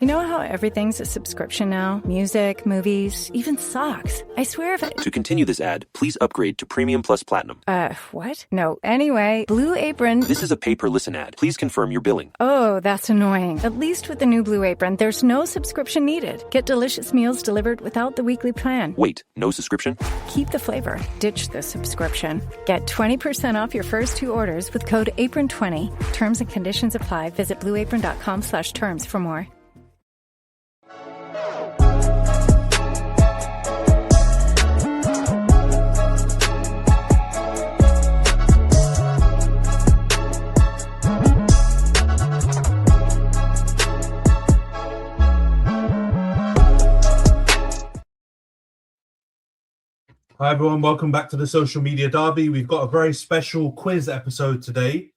You know how everything's a subscription now? Music, movies, even socks. I swear if To continue this ad, please upgrade to Premium Plus Platinum. What? No. Anyway, Blue Apron... This is a pay-per-listen ad. Please confirm your billing. Oh, that's annoying. At least with the new Blue Apron, there's no subscription needed. Get delicious meals delivered without the weekly plan. Wait, no subscription? Keep the flavor. Ditch the subscription. Get 20% off your first 2 orders with code APRON20. Terms and conditions apply. Visit blueapron.com/terms for more. Hi everyone, welcome back to the Social Media Derby. We've got a very special quiz episode today.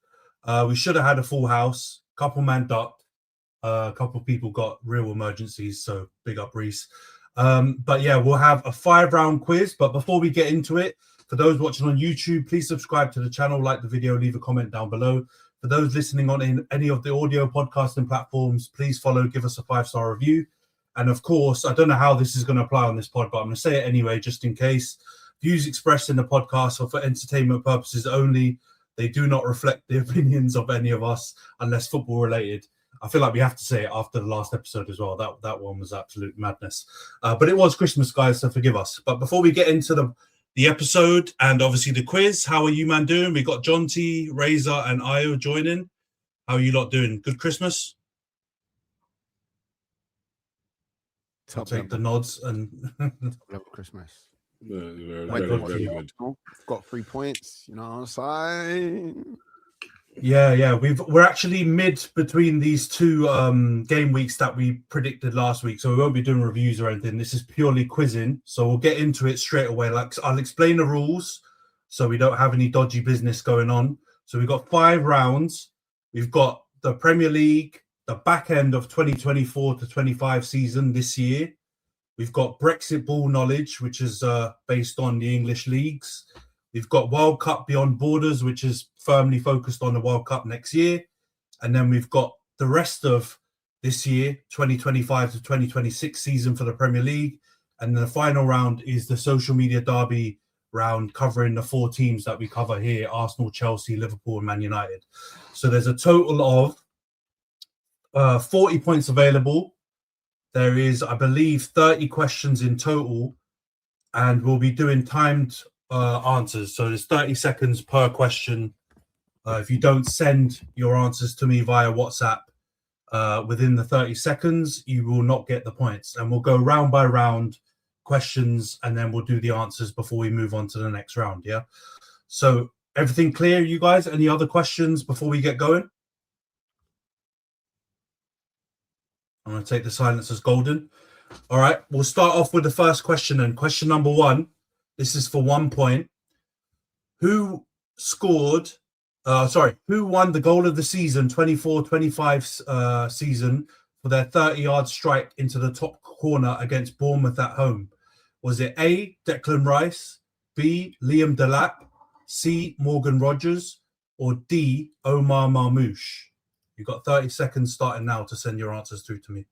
We should have had a full house. Couple man ducked. A couple of people got real emergencies, so big up Reese. But yeah, we'll have a 5-round quiz. But before we get into it, for those watching on YouTube, please subscribe to the channel, like the video, leave a comment down below. For those listening on any of the audio podcasting platforms, please follow, give us a 5-star review. And of course, I don't know how this is going to apply on this pod, but I'm going to say it anyway, just in case. Views expressed in the podcast are for entertainment purposes only. They do not reflect the opinions of any of us unless football related. I feel like we have to say it after the last episode as well. That one was absolute madness. But it was Christmas, guys, so forgive us. But before we get into the episode and obviously the quiz, how are you, man, doing? We got Jonty, Razor, and Io joining. How are you lot doing? Good Christmas? I'll take the nods and level Christmas. Very good. Got 3 points, you know what I'm saying? Yeah. We're actually mid between these two game weeks that we predicted last week, so we won't be doing reviews or anything. This is purely quizzing, so we'll get into it straight away. Like, I'll explain the rules so we don't have any dodgy business going on. So we've got 5 rounds. We've got the Premier League, the back end of 2024 to 25 season this year. We've got Brexit ball knowledge, which is based on the English leagues. We've got World Cup Beyond Borders, which is firmly focused on the World Cup next year. And then we've got the rest of this year, 2025 to 2026 season for the Premier League. And the final round is the Social Media Derby round, covering the 4 teams that we cover here: Arsenal, Chelsea, Liverpool, and Man United. So there's a total of 40 points available. There is, I believe, 30 questions in total, and we'll be doing timed answers. So there's 30 seconds per question. If you don't send your answers to me via WhatsApp within the 30 seconds, you will not get the points. And we'll go round by round questions, and then we'll do the answers before we move on to the next round, yeah? So everything clear, you guys? Any other questions before we get going? I'm going to take the silence as golden. All right, we'll start off with the first question then. Question number 1. This is for 1 point. Who won the goal of the season, 24-25 season, for their 30-yard strike into the top corner against Bournemouth at home? Was it A, Declan Rice, B, Liam Delap, C, Morgan Rogers, or D, Omar Marmoush? You've got 30 seconds starting now to send your answers through to me.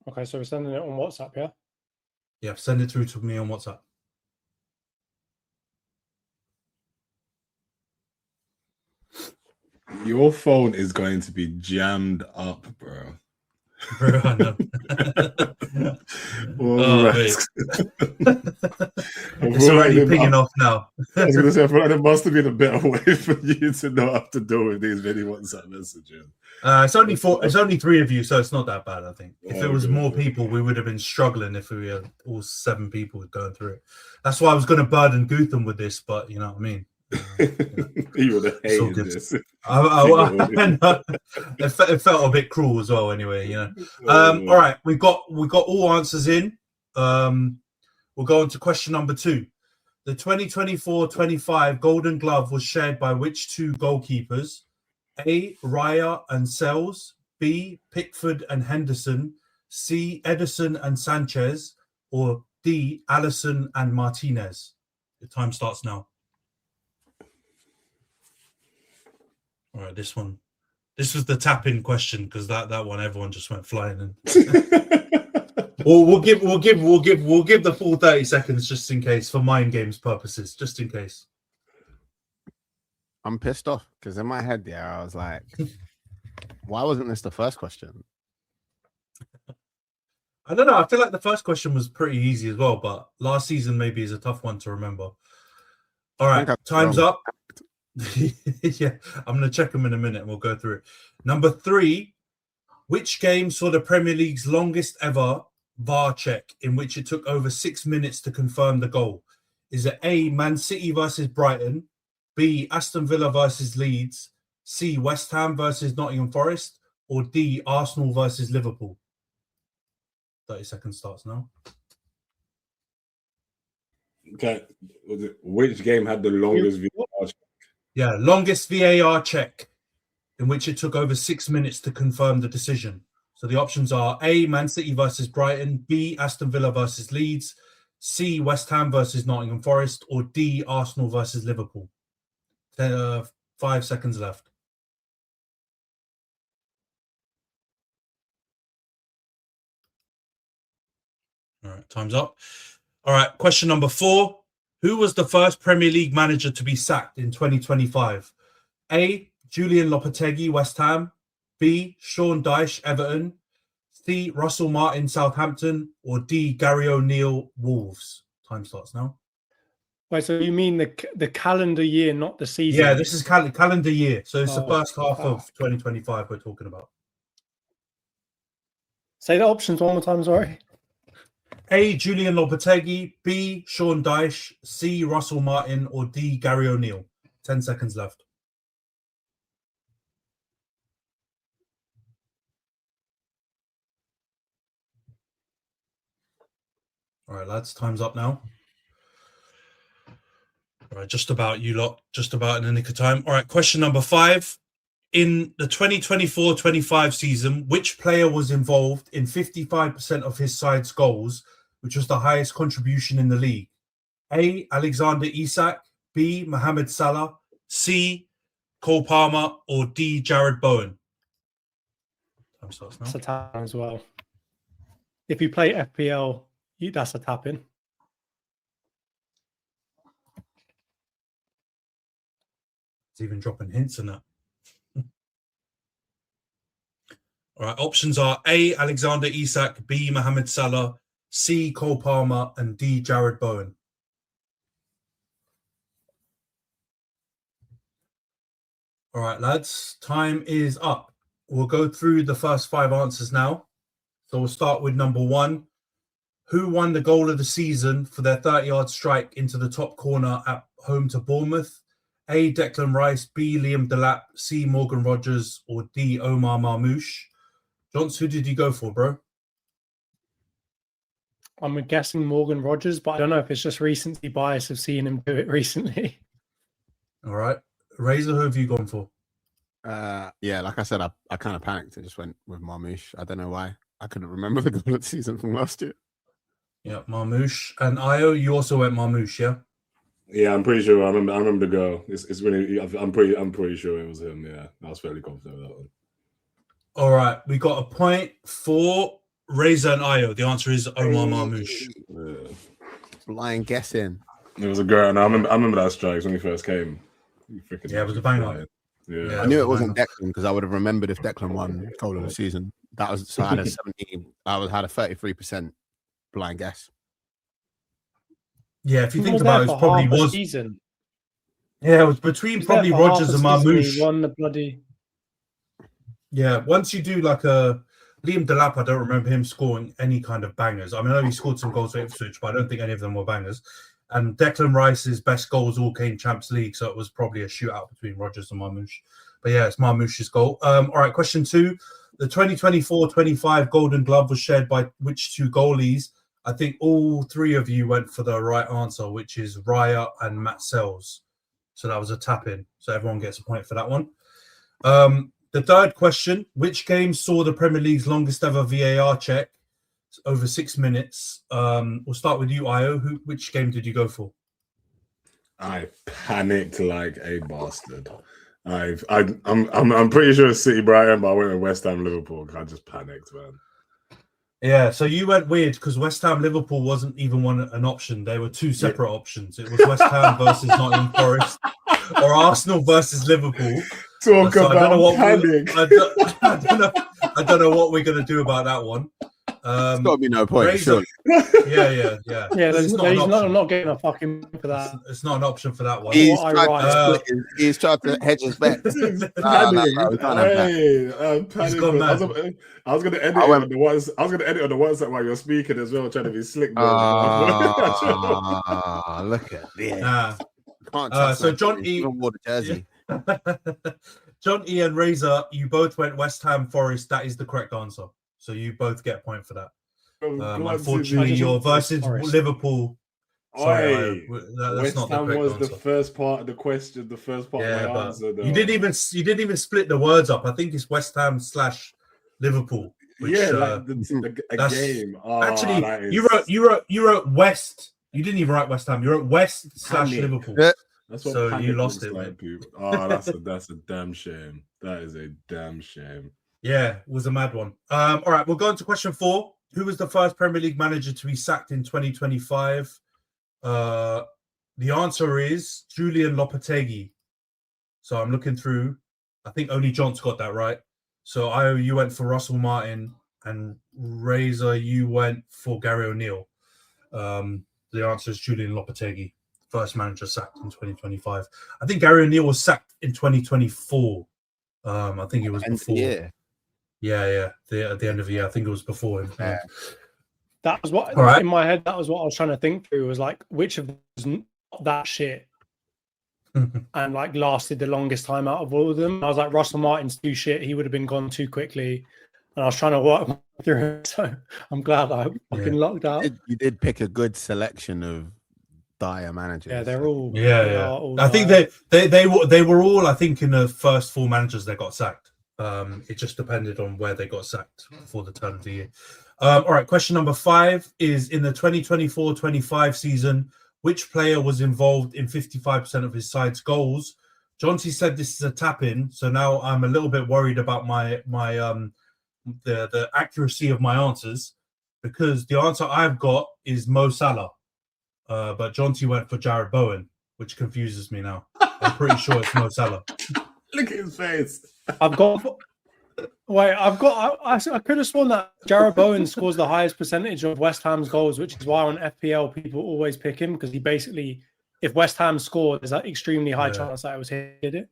Okay, so we're sending it on WhatsApp, yeah? Yeah, send it through to me on WhatsApp. Your phone is going to be jammed up, bro. Bro, I know. It's already pinging off now. I was going to say, I feel like there must have been a better way for you to know what to do with these video WhatsApp messages. It's only 3 of you, so it's not that bad, I think. If it was more people, we would have been struggling if we had all 7 people going through it. That's why I was going to burden Gutham with this, but you know what I mean. You would have hated this. It felt a bit cruel as well. Anyway, you know. All right, we got all answers in. We'll go on to question number 2. The 2024-25 Golden Glove was shared by which 2 goalkeepers? A, Raya and Sells. B, Pickford and Henderson. C, Edison and Sanchez. Or D, Allison and Martinez. The time starts now. All right, this one This was the tap-in question because that one everyone just went flying in. we'll give the full 30 seconds just in case for mind games purposes, just in case. I'm pissed off because in my head, I was like, why wasn't this the first question? I don't know. I feel like the first question was pretty easy as well, but last season maybe is a tough one to remember. All right, time's up. Yeah, I'm going to check them in a minute and we'll go through it. Number 3, which game saw the Premier League's longest ever VAR check in which it took over 6 minutes to confirm the goal? Is it A, Man City versus Brighton, B, Aston Villa versus Leeds, C, West Ham versus Nottingham Forest, or D, Arsenal versus Liverpool? 30 seconds starts now. Okay. Which game had the longest VAR check? Yeah, longest VAR check in which it took over 6 minutes to confirm the decision. So the options are A, Man City versus Brighton, B, Aston Villa versus Leeds, C, West Ham versus Nottingham Forest, or D, Arsenal versus Liverpool. 5 seconds left. All right, time's up. All right, question number 4. Who was the first Premier League manager to be sacked in 2025? A, Julian Lopetegui, West Ham, B, Sean Dyche, Everton, C, Russell Martin, Southampton, or D, Gary O'Neill, Wolves? Time starts now. Wait, so you mean the calendar year, not the season? Yeah, this is calendar year. So it's the first half of 2025 we're talking about. Say the options one more time, sorry. A, Julian Lopetegui, B, Sean Dyche, C, Russell Martin, or D, Gary O'Neill. 10 seconds left. All right, lads, time's up now. All right, just about you lot, just about in the nick of time. All right, question number 5. In the 2024-25 season, which player was involved in 55% of his side's goals, which was the highest contribution in the league? A, Alexander Isak, B, Mohamed Salah, C, Cole Palmer, or D, Jared Bowen? Time starts now. That's a tap as well. If you play FPL, that's a tap in. It's even dropping hints in that. All right, options are A, Alexander Isak, B, Mohamed Salah, C, Cole Palmer, and D, Jared Bowen. All right, lads, time is up. We'll go through the first 5 answers now. So we'll start with number 1. Who won the goal of the season for their 30-yard strike into the top corner at home to Bournemouth? A, Declan Rice, B, Liam Delap, C, Morgan Rogers, or D, Omar Marmoush? Johns, who did you go for, bro? I'm guessing Morgan Rogers, but I don't know if it's just recency bias of seeing him do it recently. All right. Razor, who have you gone for? Yeah, like I said, I kind of panicked and just went with Marmoush. I don't know why. I couldn't remember the goal of the season from last year. Yeah, Marmoush. And Io, you also went Marmoush, yeah? Yeah, I'm pretty sure. I remember the goal. It's really. I'm pretty sure it was him. Yeah, I was fairly confident with that one. All right, we got a point for Razor and Io. The answer is Omar Marmoush. Yeah. Blind guessing. It was a girl, and I remember that strikes when he first came. Yeah, it was a banger. Yeah, I knew it wasn't Declan because I would have remembered if Declan won goal of the season. That was so I had a 17. had a 33% blind guess. Yeah, if you think about it, it probably was. Season. Yeah, it was between probably Rogers and Marmoush. He won the bloody. Yeah, once you do like a Liam Delap, I don't remember him scoring any kind of bangers. I mean, I know he scored some goals for Ipswich, but I don't think any of them were bangers. And Declan Rice's best goals all came Champions League, so it was probably a shootout between Rogers and Marmoush. But yeah, it's Marmoush's goal. All right, question 2. The 2024-25 Golden Glove was shared by which 2 goalies? I think all 3 of you went for the right answer, which is Raya and Matt Sells. So that was a tap-in. So everyone gets a point for that one. The third question, which game saw the Premier League's longest ever VAR check? It's over 6 minutes. We'll start with you, Io. Which game did you go for? I panicked like a bastard. I'm pretty sure it's City Brighton, but I went with West Ham Liverpool. I just panicked, man. Yeah, so you went weird because West Ham Liverpool wasn't even an option. They were two separate options. It was West Ham versus Nottingham Forest or Arsenal versus Liverpool. Talk So about panic. I don't know what we're gonna do about that one. It's got to be no point. Razor, Surely. yeah. There's not getting a fucking for that. It's not an option for that one. He's tried to hedge his bets. Panic. He's gone mad. I was gonna edit on the ones. I was gonna edit on the ones that while you're speaking as well, trying to be slick. Look at this. So Jonty, jersey. Jonty and Razor, you both went West Ham Forest. That is the correct answer. So you both get a point for that. Unfortunately, you're versus Liverpool. Sorry, that's West not the Ham correct was answer. the first part of the question. The first part of my answer. Though. You didn't even split the words up. I think it's West Ham / Liverpool. Which, a game. Actually, you wrote West. You didn't even write West Ham. You wrote West / Liverpool. Yeah. That's what so you lost it, like, mate. That's a damn shame. That is a damn shame. Yeah, it was a mad one. All right, we'll go on to question 4. Who was the first Premier League manager to be sacked in 2025? The answer is Julian Lopetegui. So I'm looking through. I think only John's got that right. So you went for Russell Martin, and Razor, you went for Gary O'Neill. The answer is Julian Lopetegui, first manager sacked in 2025. I think Gary O'Neill was sacked in 2024. I think it was before. Yeah. At the end of the year, I think it was before him. Yeah. That was what in my head. That was what I was trying to think through. Was like which of them was not that shit and like lasted the longest time out of all of them. I was like Russell Martin's too shit. He would have been gone too quickly. And I was trying to work through it. So I'm glad I fucking locked out. You did pick a good selection of dire managers. Yeah, they're all. All I think they were all. I think in the first 4 managers that got sacked. It just depended on where they got sacked before the turn of the year. All right, question number 5 is in the 2024-25 season, which player was involved in 55% of his side's goals? Jonty said this is a tap-in, so now I'm a little bit worried about my the accuracy of my answers because the answer I've got is Mo Salah, but Jonty went for Jared Bowen, which confuses me now. I'm pretty sure it's Mo Salah. Look at his face. I could have sworn that Jared Bowen scores the highest percentage of West Ham's goals, which is why on FPL people always pick him because he basically, if West Ham scored, there's an extremely high chance that it was hit it.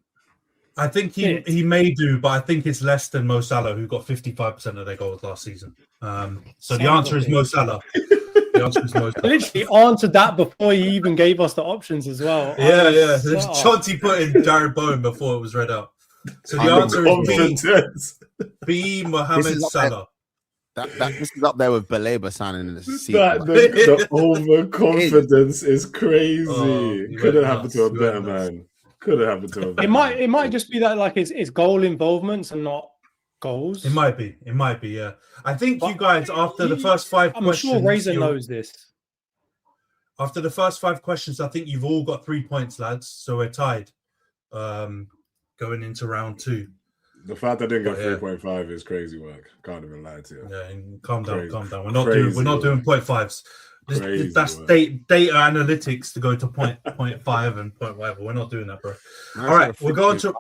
I think he may do, but I think it's less than Mo Salah, who got 55% of their goals last season. So the answer is Mo Salah. The answer is Mo Salah. I literally answered that before he even gave us the options as well. Yeah. Jonty put in Jared Bowen before it was read out. So the answer is B. Mohamed Salah. This is up there with Baleba signing in the season. The overconfidence is crazy. Couldn't happen to a better man. Could have happened to him. It might just be that like it's goal involvements and not goals. It might be. Yeah. I think you guys after the first 5 questions. I'm sure Razor knows this. After the first 5 questions, I think you've all got 3 points, lads. So we're tied. Going into round 2. The fact I didn't get 3.5 is crazy work. Can't even lie to you. Yeah, calm down. We're not doing 0.5s. That's data analytics to go to 0.5 and point whatever. We're not doing that, bro. All right, we're going to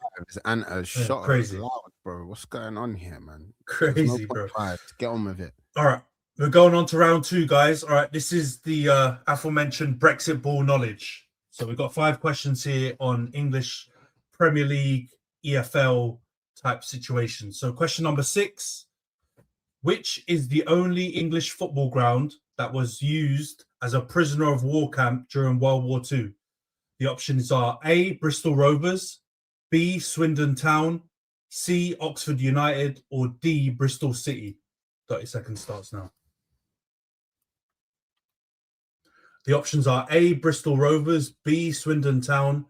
shot crazy, bro. What's going on here, man? Crazy, bro. Get on with it. All right, we're going on to round 2, guys. All right, this is the aforementioned Brexit ball knowledge. So we've got 5 questions here on English Premier League, EFL type situations. So question number 6, which is the only English football ground that was used as a prisoner of war camp during World War II? The options are A, Bristol Rovers, B, Swindon Town, C, Oxford United, or D, Bristol City. 30 seconds starts now. The options are A, Bristol Rovers, B, Swindon Town,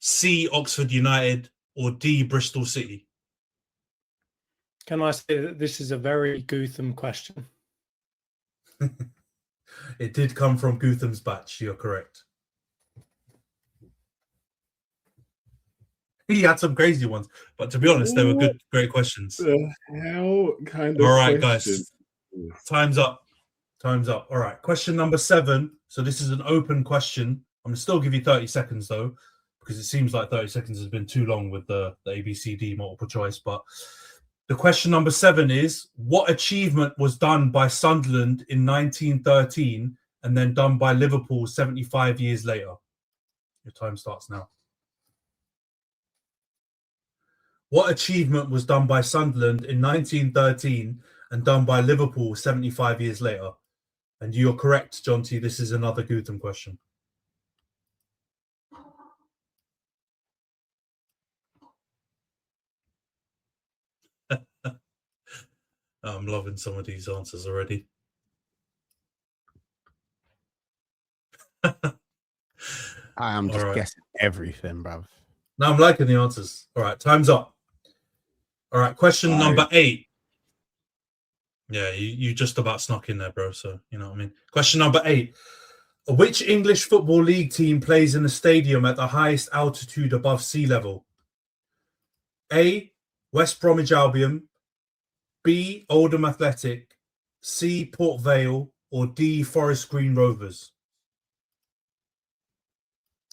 C, Oxford United, or D, Bristol City. Can I say that this is a very Gutham question? It did come from Gutham's batch. You're correct. He had some crazy ones, but to be honest, they were good, great questions. The hell kind of All right, question? guys, time's up. Time's up. All right, question number 7. So this is an open question. I'm gonna still give you 30 seconds though, because it seems like 30 seconds has been too long with the ABCD multiple choice. But the question number 7 is: what achievement was done by Sunderland in 1913 and then done by Liverpool 75 years later? Your time starts now. What achievement was done by Sunderland in 1913 and done by Liverpool 75 years later? And you're correct, Jonty. This is another Gutham question. I'm loving some of these answers already. I am just guessing everything, bruv. No, I'm liking the answers. All right, time's up. All right, question number 8. Yeah, you just about snuck in there, bro. So, you know what I mean? Question number 8. Which English Football League team plays in a stadium at the highest altitude above sea level? A, West Bromwich Albion, B, Oldham Athletic, C, Port Vale, or D, Forest Green Rovers?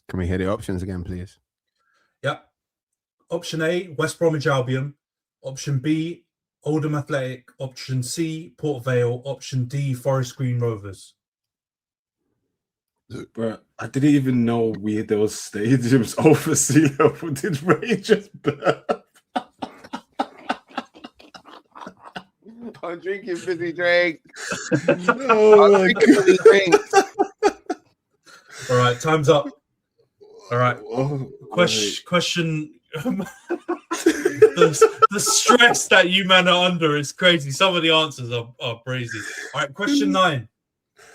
Can we hear the options again, please? Yep. Option A, West Bromwich Albion. Option B, Oldham Athletic. Option C, Port Vale. Option D, Forest Green Rovers. Bro, I didn't even know there was stadiums over sea level. Did Rangers burp? I'm drinking fizzy drink. Oh my God. All right, time's up. All right. Oh, question. The stress that you men are under is crazy. Some of the answers are crazy. All right, question 9.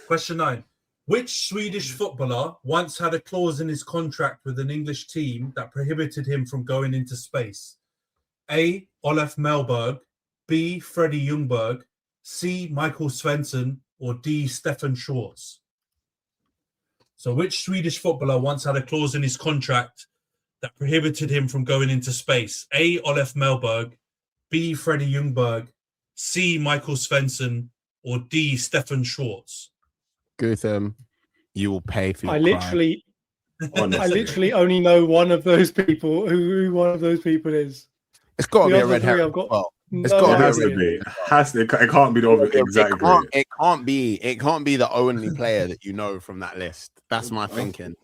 Question 9. Which Swedish footballer once had a clause in his contract with an English team that prohibited him from going into space? A, Olaf Mellberg, B, Freddie Ljungberg, C, Michael Svensson, or D, Stefan Schwartz? So which Swedish footballer once had a clause in his contract that prohibited him from going into space? A, Olaf Mellberg, B, Freddie Ljungberg, C, Michael Svensson, or D, Stefan Schwartz? Gutham, you will pay for your I crime. literally only know one of those people. Who one of those people is? It's got to be The a other red three herring. I've got Well, it's no got It to has be. to be. It can't be the over exactly. It can't be the only player that you know from that list. That's my thinking.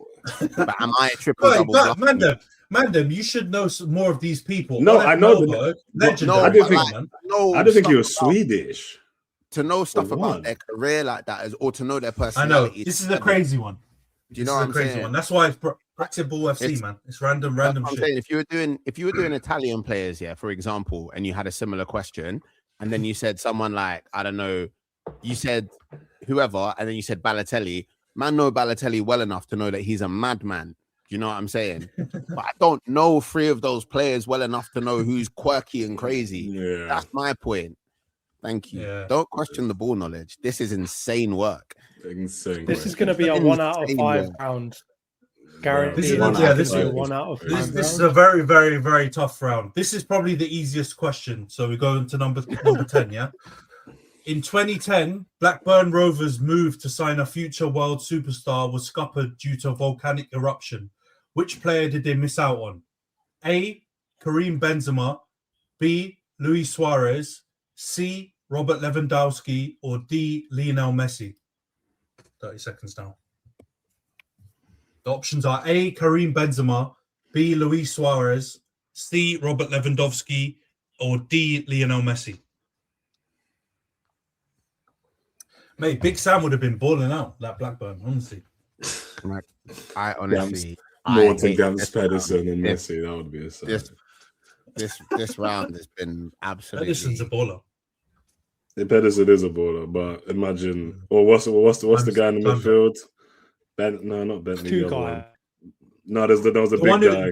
But am I triple double bluffing? Mandem, you should know some more of these people. No, Olaf I know Mellberg, the- legendary. I didn't think- man. I don't think he was Swedish. To know stuff For about one. their career like that, or to know their I know. personality. This is a crazy one. Do you know what I'm saying? One. That's why it's Brexit Ball FC, man. It's random That's what I'm shit. saying. If you were doing Italian players, yeah, for example, and you had a similar question, and then you said someone like, I don't know, you said whoever, and then you said Balotelli. Man, know Balotelli well enough to know that he's a madman. Do you know what I'm saying? But I don't know 3 of those players well enough to know who's quirky and crazy. Yeah. That's my point. Thank you. Yeah. Don't question the ball knowledge. This is insane work. Insane. This is going to be a 1 out of 5 round. Guaranteed. This is One yeah, out this of is five. 1 out of 5 this is a very, very, very tough round. This is probably the easiest question. So we go into number 10, yeah? In 2010, Blackburn Rovers' move to sign a future world superstar was scuppered due to a volcanic eruption. Which player did they miss out on? A, Karim Benzema, B, Luis Suarez, C, Robert Lewandowski, or D, Lionel Messi? 30 seconds now. The options are A, Karim Benzema, B, Luis Suarez, C, Robert Lewandowski, or D, Lionel Messi. Mate, Big Sam would have been balling out that Blackburn, honestly. I honestly, More to hate Gams this Pedersen and round. Messi. That would be a sign. This round has been absolutely. Pedersen's a baller. Pedersen is a baller, but imagine. Or what's the guy in the midfield? Not Bentley. Two the other guy. one. No, there was a The big one who- guy.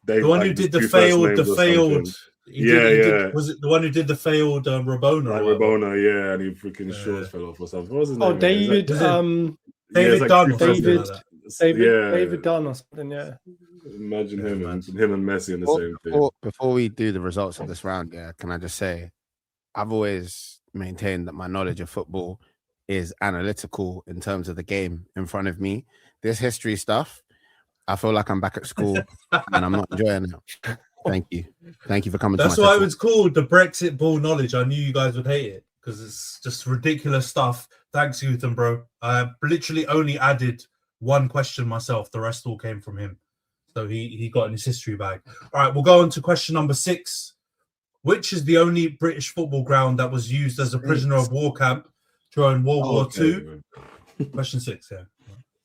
They, The one like, who did two the first failed. names or something. Yeah. Was it the one who did the failed Rabona? Like or whatever? Rabona, yeah, and he freaking shorts fell off or something. What was his name? Oh, David. was it- Yeah, David it's like Dunn. two or something David- like that. David Yeah. David Dunn or something. Yeah. Imagine him and Messi in the same thing. Before we do the results of this round, can I just say, I've always maintained that my knowledge of football is analytical in terms of the game in front of me. This history stuff, I feel like I'm back at school and I'm not enjoying it. Thank you for coming. That's why it was called the Brexit ball knowledge. I knew you guys would hate it because it's just ridiculous stuff. Thanks, Ethan, bro. I literally only added one question myself. The rest all came from him. So he got in his history bag. All right, we'll go on to question number 6. Which is the only British football ground that was used as a prisoner of war camp during World War II? Question 6, yeah.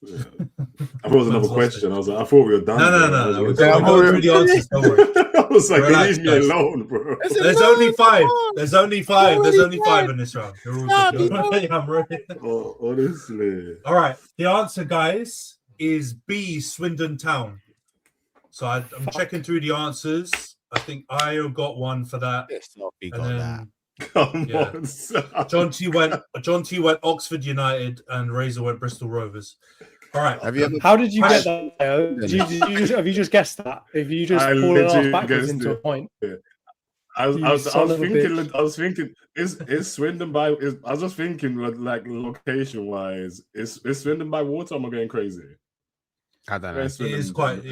I thought it was another question. I thought we were done. No. We're going through the answers. Don't worry. I was like, leave me alone, bro. There's only 5. There's only 5 in this round. You're all good. I'm ready. Oh, honestly. All right. The answer, guys, is B, Swindon Town. So I'm checking through the answers. I think Io got one for that. Come on, son. Jonty went Oxford United and Razor went Bristol Rovers. All right. How did you get that? Have you just guessed that? If you just pulled it off backwards into a point? Yeah. I was thinking, is Swindon by? I was just thinking, like location wise, is Swindon by water? Am I going crazy? I don't know. It is quite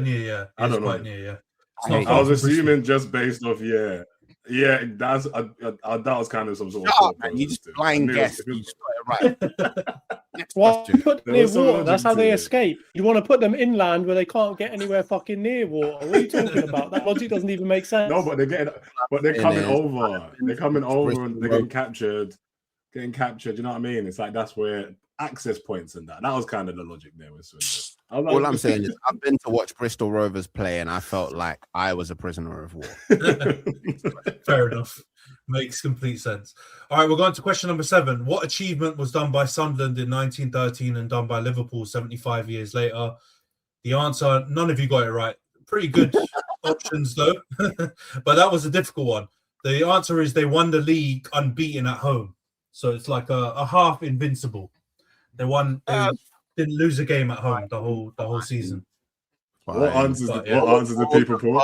near. Yeah, I don't know. Quite near. Yeah. I was assuming just based off, yeah, that's that was kind of some sort of. You just blind guess. You just got it right. Why put them near water? That's how they escape. You want to put them inland where they can't get anywhere fucking near water. What are you talking about? That logic doesn't even make sense. No, but they're coming over. They're coming over and they're getting captured. You know what I mean? It's like that's where access points and that. That was kind of the logic there with Swindon. All I'm saying is I've been to watch Bristol Rovers play and I felt like I was a prisoner of war. Fair enough. Makes complete sense. All right, we're going to question number 7. What achievement was done by Sunderland in 1913 and done by Liverpool 75 years later? The answer, none of you got it right. Pretty good options though, but that was a difficult one. The answer is they won the league unbeaten at home. So it's like a half invincible. They didn't lose a game at home the whole season. What answers the people put?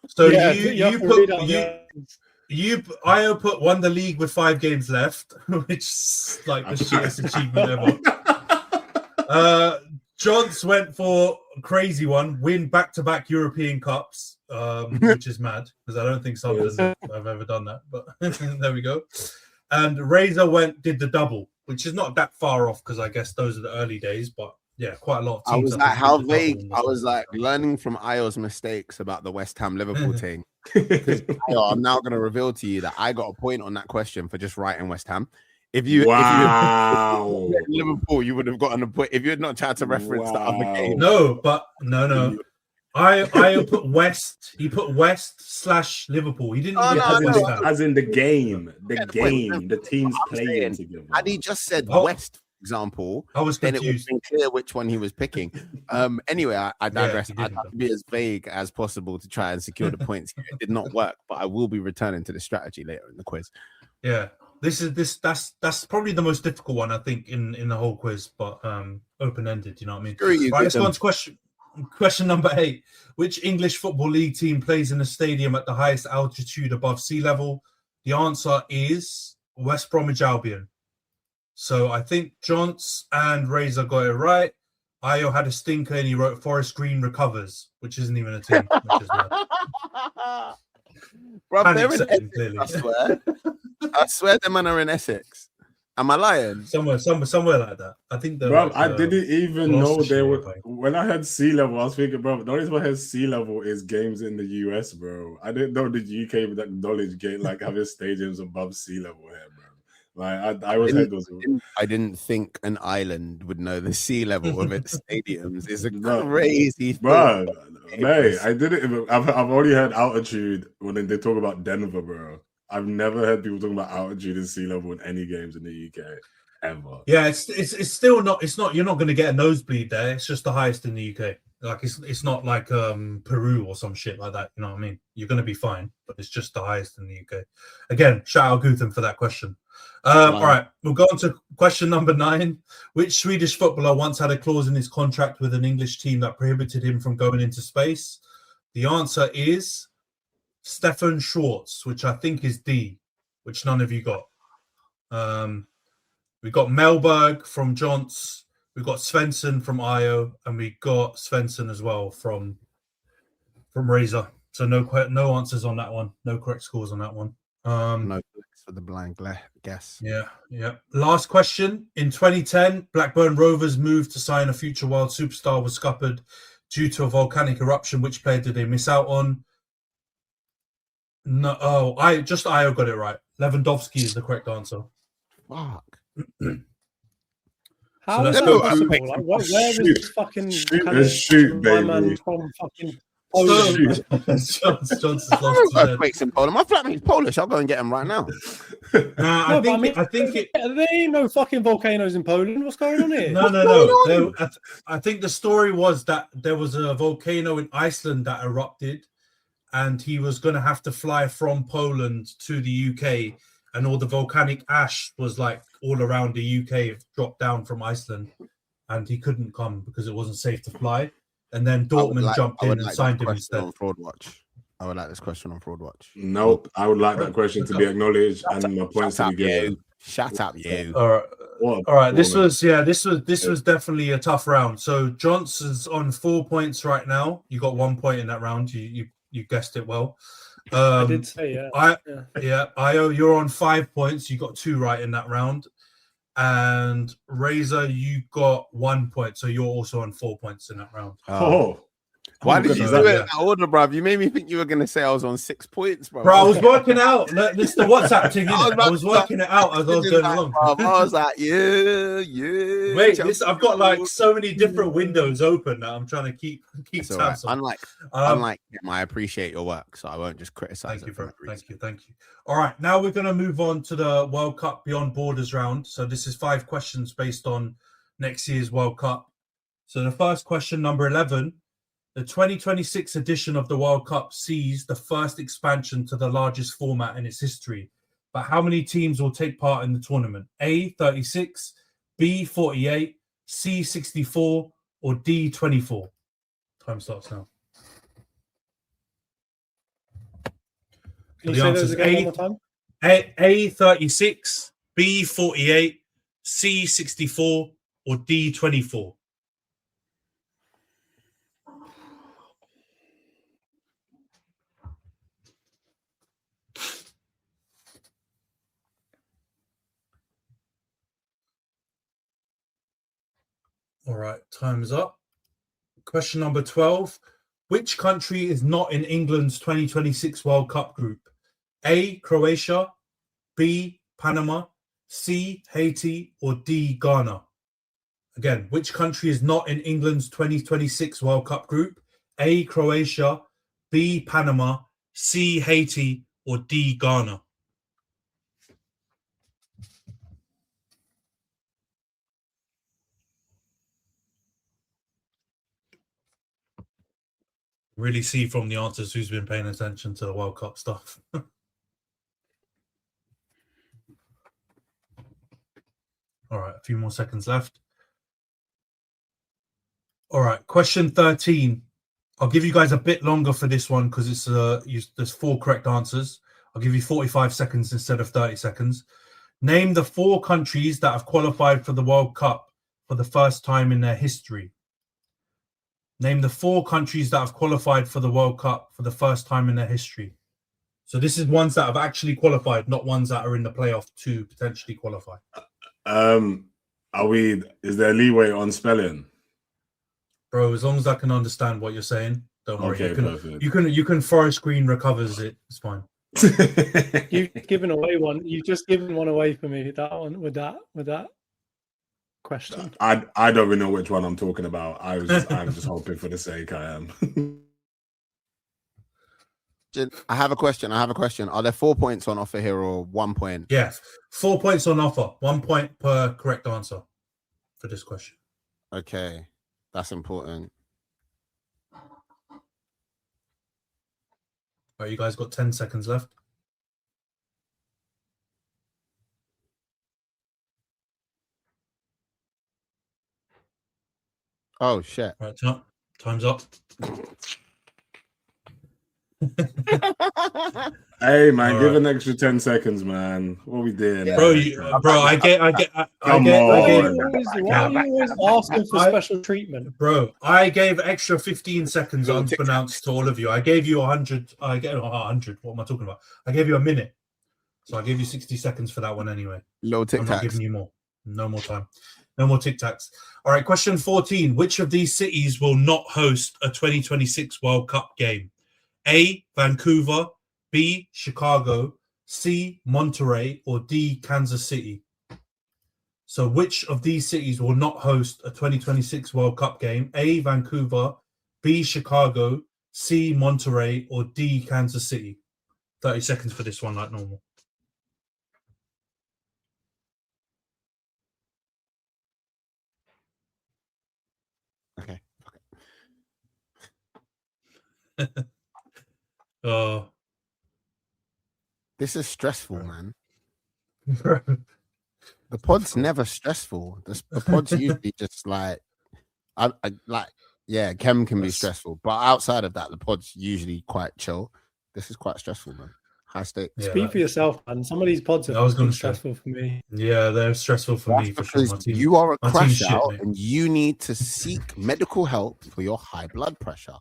So Io won the league with 5 games left, which is like the shittest achievement ever. Johns went for a crazy one, win back-to-back European Cups, which is mad because I don't think Sunderland have ever done that. But there we go. And Razor did the double, which is not that far off because I guess those are the early days. But yeah, quite a lot of teams. I was like, how vague? I was like learning from Io's mistakes about the West Ham Liverpool thing. I'm now going to reveal to you that I got a point on that question for just writing West Ham. If you had Liverpool, you would have gotten a point. If you had not tried to reference the other game. No. I put West. He put West/Liverpool. He didn't as in the game. The teams playing together. Had he just said West, for example, I was confused. Then it would have been clear which one he was picking. Anyway, I digress. I tried to be as vague as possible to try and secure the points. It did not work, but I will be returning to the strategy later in the quiz. Yeah. That's probably the most difficult one I think in the whole quiz, but open-ended, you know what I mean? Right, let's go on to question number 8. Which English Football League team plays in a stadium at the highest altitude above sea level? The answer is West Bromwich Albion. So I think Johns and Razor got it right. Io had a stinker and he wrote Forest Green Recovers, which isn't even a team. Which is bro, they're in Essex, I swear. I swear them man are in Essex. Am I lying? Somewhere like that. I think they're bro, I didn't even know they were. When I had sea level, I was thinking, bro, the only reason I had sea level is games in the US, bro. I didn't know the UK would acknowledge like having stadiums above sea level here, bro. Like I didn't think an island would know the sea level of its stadiums. It's a crazy thing. Bro, mate, I didn't even. I've only heard altitude when they talk about Denver, bro. I've never heard people talking about altitude and sea level in any games in the UK ever. Yeah, it's still not. It's not. You're not going to get a nosebleed there. It's just the highest in the UK. Like it's not like Peru or some shit like that. You know what I mean? You're going to be fine, but it's just the highest in the UK. Again, shout out Gutham for that question. All right, we'll go on to question number 9. Which Swedish footballer once had a clause in his contract with an English team that prohibited him from going into space? The answer is Stefan Schwartz, which I think is D, which none of you got. We got Melberg from Jonts, we got Svensson from Io, and we got Svensson as well from Razor. So no answers on that one. No correct scores on that one. No for the blind guess. Yeah. Last question. In 2010, Blackburn Rovers moved to sign a future world superstar was scuppered due to a volcanic eruption. Which player did they miss out on? No, Io got it right. Lewandowski is the correct answer. Fuck. How is that possible? Like, where was this fucking shoot, baby. Man from fucking Poland? Johnson's lost earthquakes in Poland. My flatmate's Polish. I'll go and get him right now. I think there ain't no fucking volcanoes in Poland. What's going on here? No. I think the story was that there was a volcano in Iceland that erupted, and he was going to have to fly from Poland to the UK. And all the volcanic ash was like all around the UK, dropped down from Iceland, and he couldn't come because it wasn't safe to fly. And then Dortmund jumped in and signed him instead. On Fraud Watch. I would like this question on Fraud Watch. Nope, I would like that question to be acknowledged and my points to be given. Shut up, you. All right. This was definitely a tough round. So Johnson's on 4 points right now. You got 1 point in that round. You guessed it well. I did say, yeah. Io, you're on 5 points. You got 2 right in that round. And Razor, you got 1 point. So you're also on 4 points in that round. Why did you do it in that order, bruv? You made me think you were going to say I was on 6 points, bro. Bro, I was working out. This is the WhatsApp thing, innit? I was working it out as I was going along. I was like, yeah. Wait, I've got like so many different windows open that I'm trying to keep tabs on. Unlike him, I appreciate your work, so I won't just criticize. Thank you, bro. Thank you. All right, now we're going to move on to the World Cup Beyond Borders round. So this is 5 questions based on next year's World Cup. So the first question, number 11. The 2026 edition of the World Cup sees the first expansion to the largest format in its history. But how many teams will take part in the tournament? A, 36, B, 48, C, 64, or D, 24? Time starts now. Can you say those again one more time? A, 36, B, 48, C, 64, or D, 24? All right, time is up. Question number 12. Which country is not in England's 2026 World Cup group? A, Croatia, B, Panama, C, Haiti, or D, Ghana? Again, which country is not in England's 2026 World Cup group? A, Croatia, B, Panama, C, Haiti, or D, Ghana? Really see from the answers who's been paying attention to the World Cup stuff. All right, a few more seconds left. All right, question 13. I'll give you guys a bit longer for this one because it's there's 4 correct answers. I'll give you 45 seconds instead of 30 seconds. Name the 4 countries that have qualified for the World Cup for the first time in their history. Name the 4 countries that have qualified for the World Cup for the first time in their history. So this is ones that have actually qualified, not ones that are in the playoff to potentially qualify. Is there leeway on spelling? Bro, as long as I can understand what you're saying, don't worry. Okay, perfect. You can forest green recovers it. It's fine. You've given away one. You've just given one away for me. That one with that question. I don't even know which one I'm talking about. I'm just hoping for the sake I am. I have a question. Are there 4 points on offer here or 1 point? Yes, 4 points on offer. 1 point per correct answer for this question. Okay, that's important. All right, you guys got 10 seconds left. Oh shit! Right, time's up. Hey man, All give right. an extra 10 seconds, man. What we doing, Bro, I gave. Why are you always asking for special treatment? Bro, I gave extra 15 seconds Little unbeknownst to all of you. I gave you 100. I gave 100. What am I talking about? I gave you a minute. So I gave you 60 seconds for that one anyway. Little tic I'm not tacs. giving you more. No more time. No more tic tacs. All right, question 14. Which of these cities will not host a 2026 World Cup game? A, Vancouver, B, Chicago, C, Monterrey, or D, Kansas City? So which of these cities will not host a 2026 World Cup game? A, Vancouver, B, Chicago, C, Monterrey, or D, Kansas City? 30 seconds for this one, like normal. Okay. This is stressful, man. The pod's never stressful. The pod's usually just like, Chem can be stressful, but outside of that, the pod's usually quite chill. This is quite stressful, man. High stakes. Yeah, Speak for yourself, man. Some of these pods are stressful for me. Yeah, they're stressful for me. For sure. You are a crash out, and you need to seek medical help for your high blood pressure.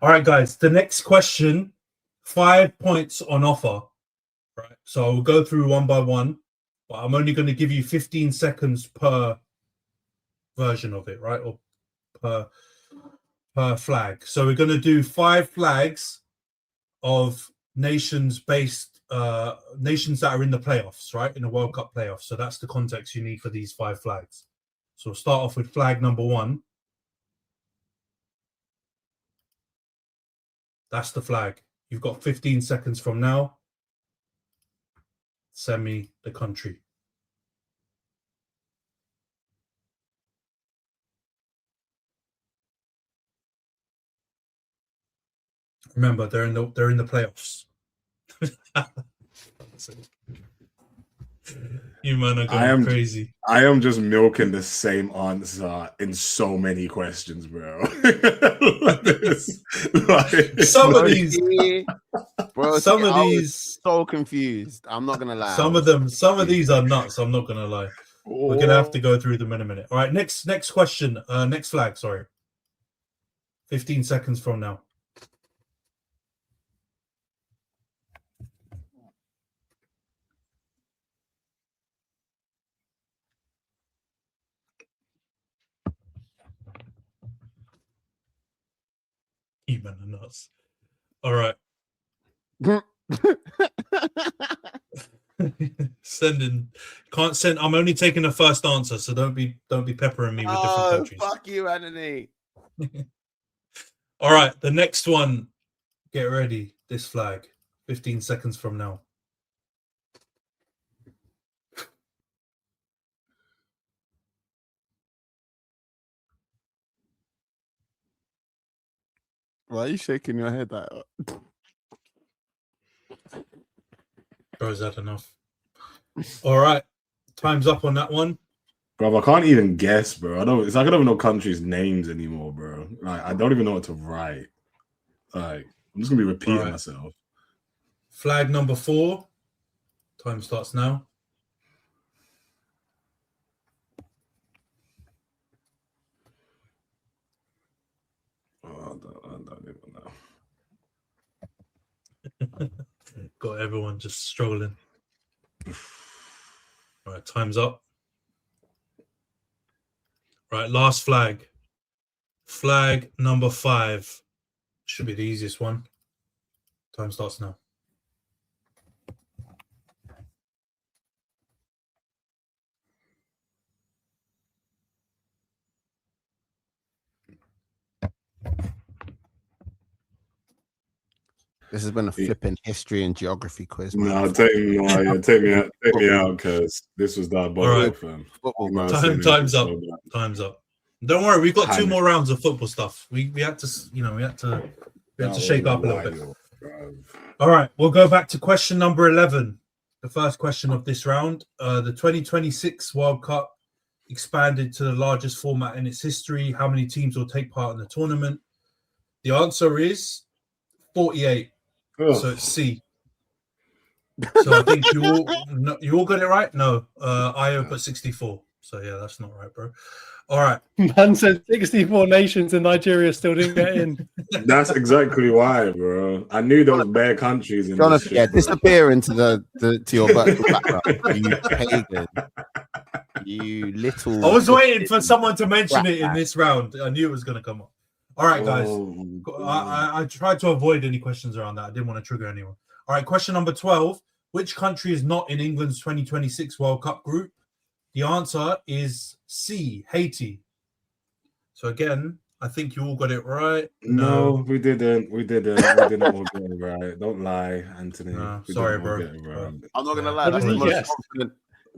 All right, guys. The next question, 5 points on offer. Right. So I'll go through one by one, but I'm only going to give you 15 seconds per version of it, right? Or per flag. So we're going to do 5 flags of nations that are in the playoffs, right? In the World Cup playoffs. So that's the context you need for these 5 flags. So we'll start off with flag number 1. That's the flag. You've got 15 seconds from now. Send me the country. Remember, they're in the playoffs. You man are going crazy. I am just milking the same answer in so many questions, bro. Some of these, so confused. I'm not gonna lie. Some of these are nuts. I'm not gonna lie. We're gonna have to go through them in a minute. All right, next question. Next flag. Sorry. 15 seconds from now. You men are nuts. All right. Can't send. I'm only taking the first answer, so don't be peppering me with different countries. Fuck you, Antony. All right, the next one. Get ready. This flag. 15 seconds from now. Why are you shaking your head like that? Bro, is that enough? All right. Time's up on that one. Bro, I can't even guess, bro. It's like I don't even know countries' names anymore, bro. Like I don't even know what to write. Like I'm just gonna be repeating myself. Flag number 4. Time starts now. I don't even know. Got everyone just struggling. All right, time's up. Right, last flag. Flag number 5. Should be the easiest one. Time starts now. This has been a flipping history and geography quiz, man. No, take me out, because this was that ball, fam. Time's up. Time's up. Don't worry, we've got 2 more rounds of football stuff. We had to shake up a little bit. All right, we'll go back to question number 11. The first question of this round. The 2026 World Cup expanded to the largest format in its history? How many teams will take part in the tournament? The answer is 48. So it's C. So I think you all got it right. No, Io put 64. So yeah, that's not right, bro. All right. Man said 64 nations and Nigeria still didn't get in. That's exactly why, bro. I knew there was bare countries in Jonathan, this shit, disappear into to your virtual background. You pagan. You little. I was waiting for someone to mention it in this round. I knew it was going to come up. All right, guys. I tried to avoid any questions around that. I didn't want to trigger anyone. All right, question number 12. Which country is not in England's 2026 World Cup group? The answer is C, Haiti. So again, I think you all got it right. No, we didn't. We didn't all get it right. Don't lie, Anthony. No, sorry, bro. Right. I'm not gonna lie. That's the most confident.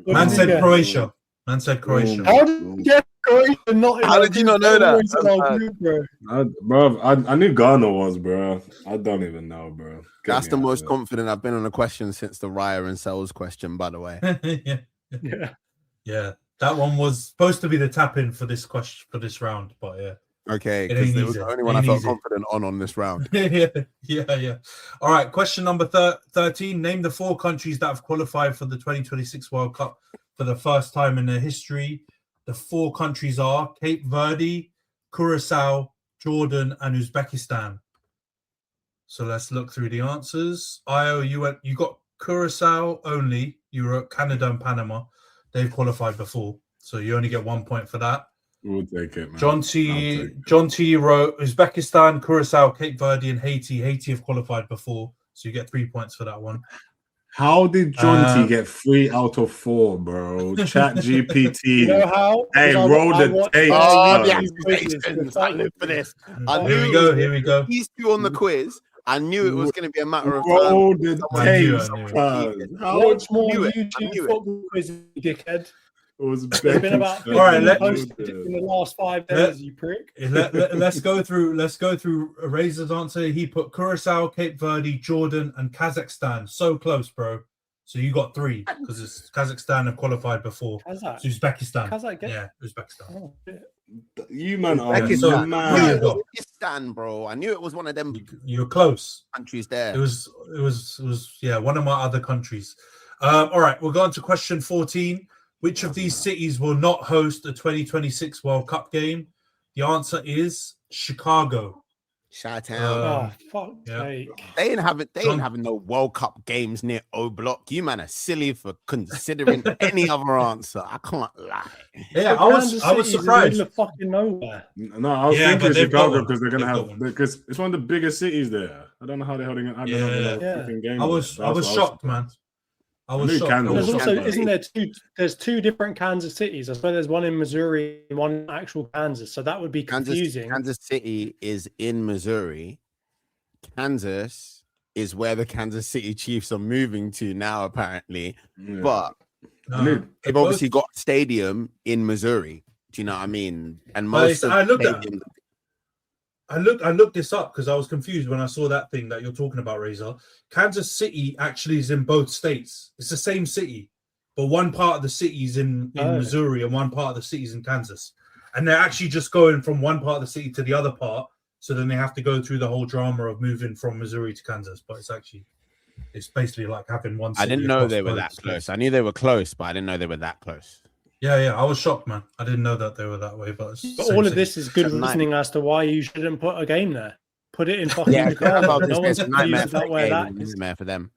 Man said Croatia. Man said Croatia. How did you get Croatia not in How did you not know that? Group, bro? Bro, I knew Ghana was, bro. I don't even know, bro. That's the most confident I've been on a question since the Raya and Sells question, by the way. Yeah. That one was supposed to be the tap in for this question for this round, but yeah. Okay, because it was the only one I felt confident on this round. Yeah. All right, question number 13. Name the 4 countries that have qualified for the 2026 World Cup for the first time in their history. The 4 countries are Cape Verde, Curacao, Jordan, and Uzbekistan. So let's look through the answers. Io, you got Curacao only. You wrote Canada and Panama. They've qualified before, so you only get 1 point for that. We'll take it, man. Jonty wrote Uzbekistan, Curacao, Cape Verde, and Haiti. Haiti have qualified before, so you get 3 points for that one. How did Jonty get 3 out of 4, bro? Chat GPT. You know how? Hey, roll the tape. I live for this. Here we go. These 2 on the quiz. I knew it was going to be a matter of roll time. The tape. How much more YouTube football quiz, dickhead? It was It's been about all right. in the last 5 days, you prick. Let's go through Razor's answer. He put Curacao, Cape Verde, Jordan, and Kazakhstan. So close, bro. So you got 3 because Kazakhstan have qualified before. Kazakh. It's Uzbekistan. Uzbekistan. Oh, you man are so mad. Uzbekistan, bro. I knew it was one of them. You're close. Countries there. It was one of my other countries. All right, we'll go on to question 14. Which of these cities will not host the 2026 World Cup game? The answer is Chicago. Chi-town. Fuck sake. They ain't having no World Cup games near O Block. You man are silly for considering any other answer. I can't lie. Yeah, I was surprised. Fucking nowhere. No, I was thinking Chicago because they're gonna have because it's one of the biggest cities there. I don't know how the hell they're gonna have game. I was shocked, man. I was shocked. There's also, isn't there there's 2 different Kansas cities? I suppose there's one in Missouri and one in actual Kansas. So that would be confusing. Kansas City is in Missouri. Kansas is where the Kansas City Chiefs are moving to now, apparently. Yeah. But they've obviously got a stadium in Missouri. Do you know what I mean? And most of I looked this up because I was confused when I saw that thing that you're talking about, Razor. Kansas City actually is in both states. It's the same city, but one part of the city is in Missouri and one part of the city is in Kansas. And they're actually just going from one part of the city to the other part. So then they have to go through the whole drama of moving from Missouri to Kansas. But it's basically like having one city. I didn't know they were that close. I knew they were close, but I didn't know they were that close. Yeah, I was shocked, man. I didn't know that they were that way, but all of this is good reasoning as to why you shouldn't put a game there. Put it in fucking Chicago. No one's nightmare for them.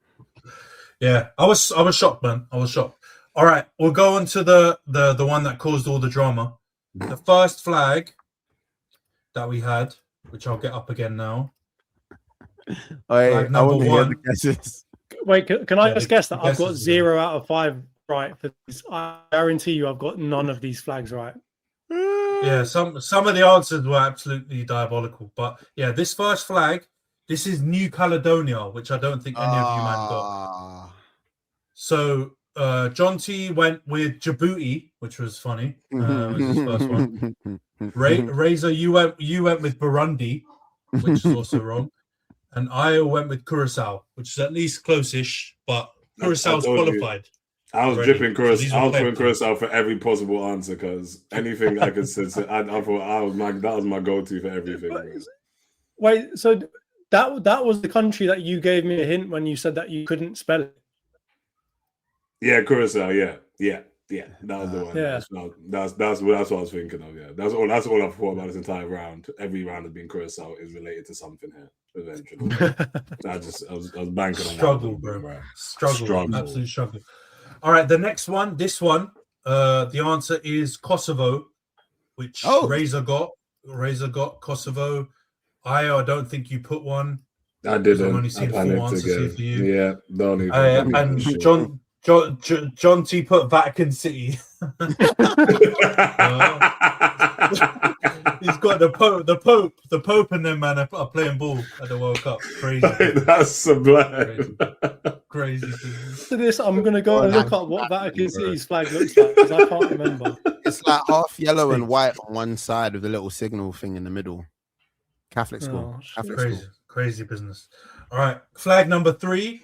Yeah, I was shocked, man. I was shocked. All right, we'll go on to the one that caused all the drama. The first flag that we had, which I'll get up again now. Flag number 1. Wait, can I just guess that I've got 0 out of 5 right for this? I guarantee you I've got none of these flags right. Yeah, some of the answers were absolutely diabolical. But yeah, this first flag, this is New Caledonia, which I don't think any of you man got. So Jonty went with Djibouti, which was funny. Was his first one. Razor, you went with Burundi, which is also wrong. And I went with Curacao, which is at least close-ish, but Curaçao's qualified. I was Ready. dripping So Curacao. these I are was putting plenty. Curacao for every possible answer because anything I could say, I thought that was my go-to for everything. Man. Wait, so that was the country that you gave me a hint when you said that you couldn't spell it. Yeah, Curacao. Yeah. That was the one. Yeah. That's what I was thinking of. Yeah, that's all I've thought about this entire round. Every round has been Curacao is related to something here. Eventually, I was banking on Struggle, that. bro. Struggle. Absolute struggle. All right, the next one. This one. The answer is Kosovo, which Razor got. Razor got Kosovo. I don't think you put one. I didn't. I'm only seeing 4 answers here for you. Yeah, don't even. And John T put Vatican City. He's got the Pope, and them man are playing ball at the World Cup. Crazy. That's sublime. Crazy. After this, I'm gonna go and look up what Vatican City's flag looks like because I can't remember. It's like half yellow and white on one side with a little signal thing in the middle. Catholic school. Crazy business. All right, flag number 3.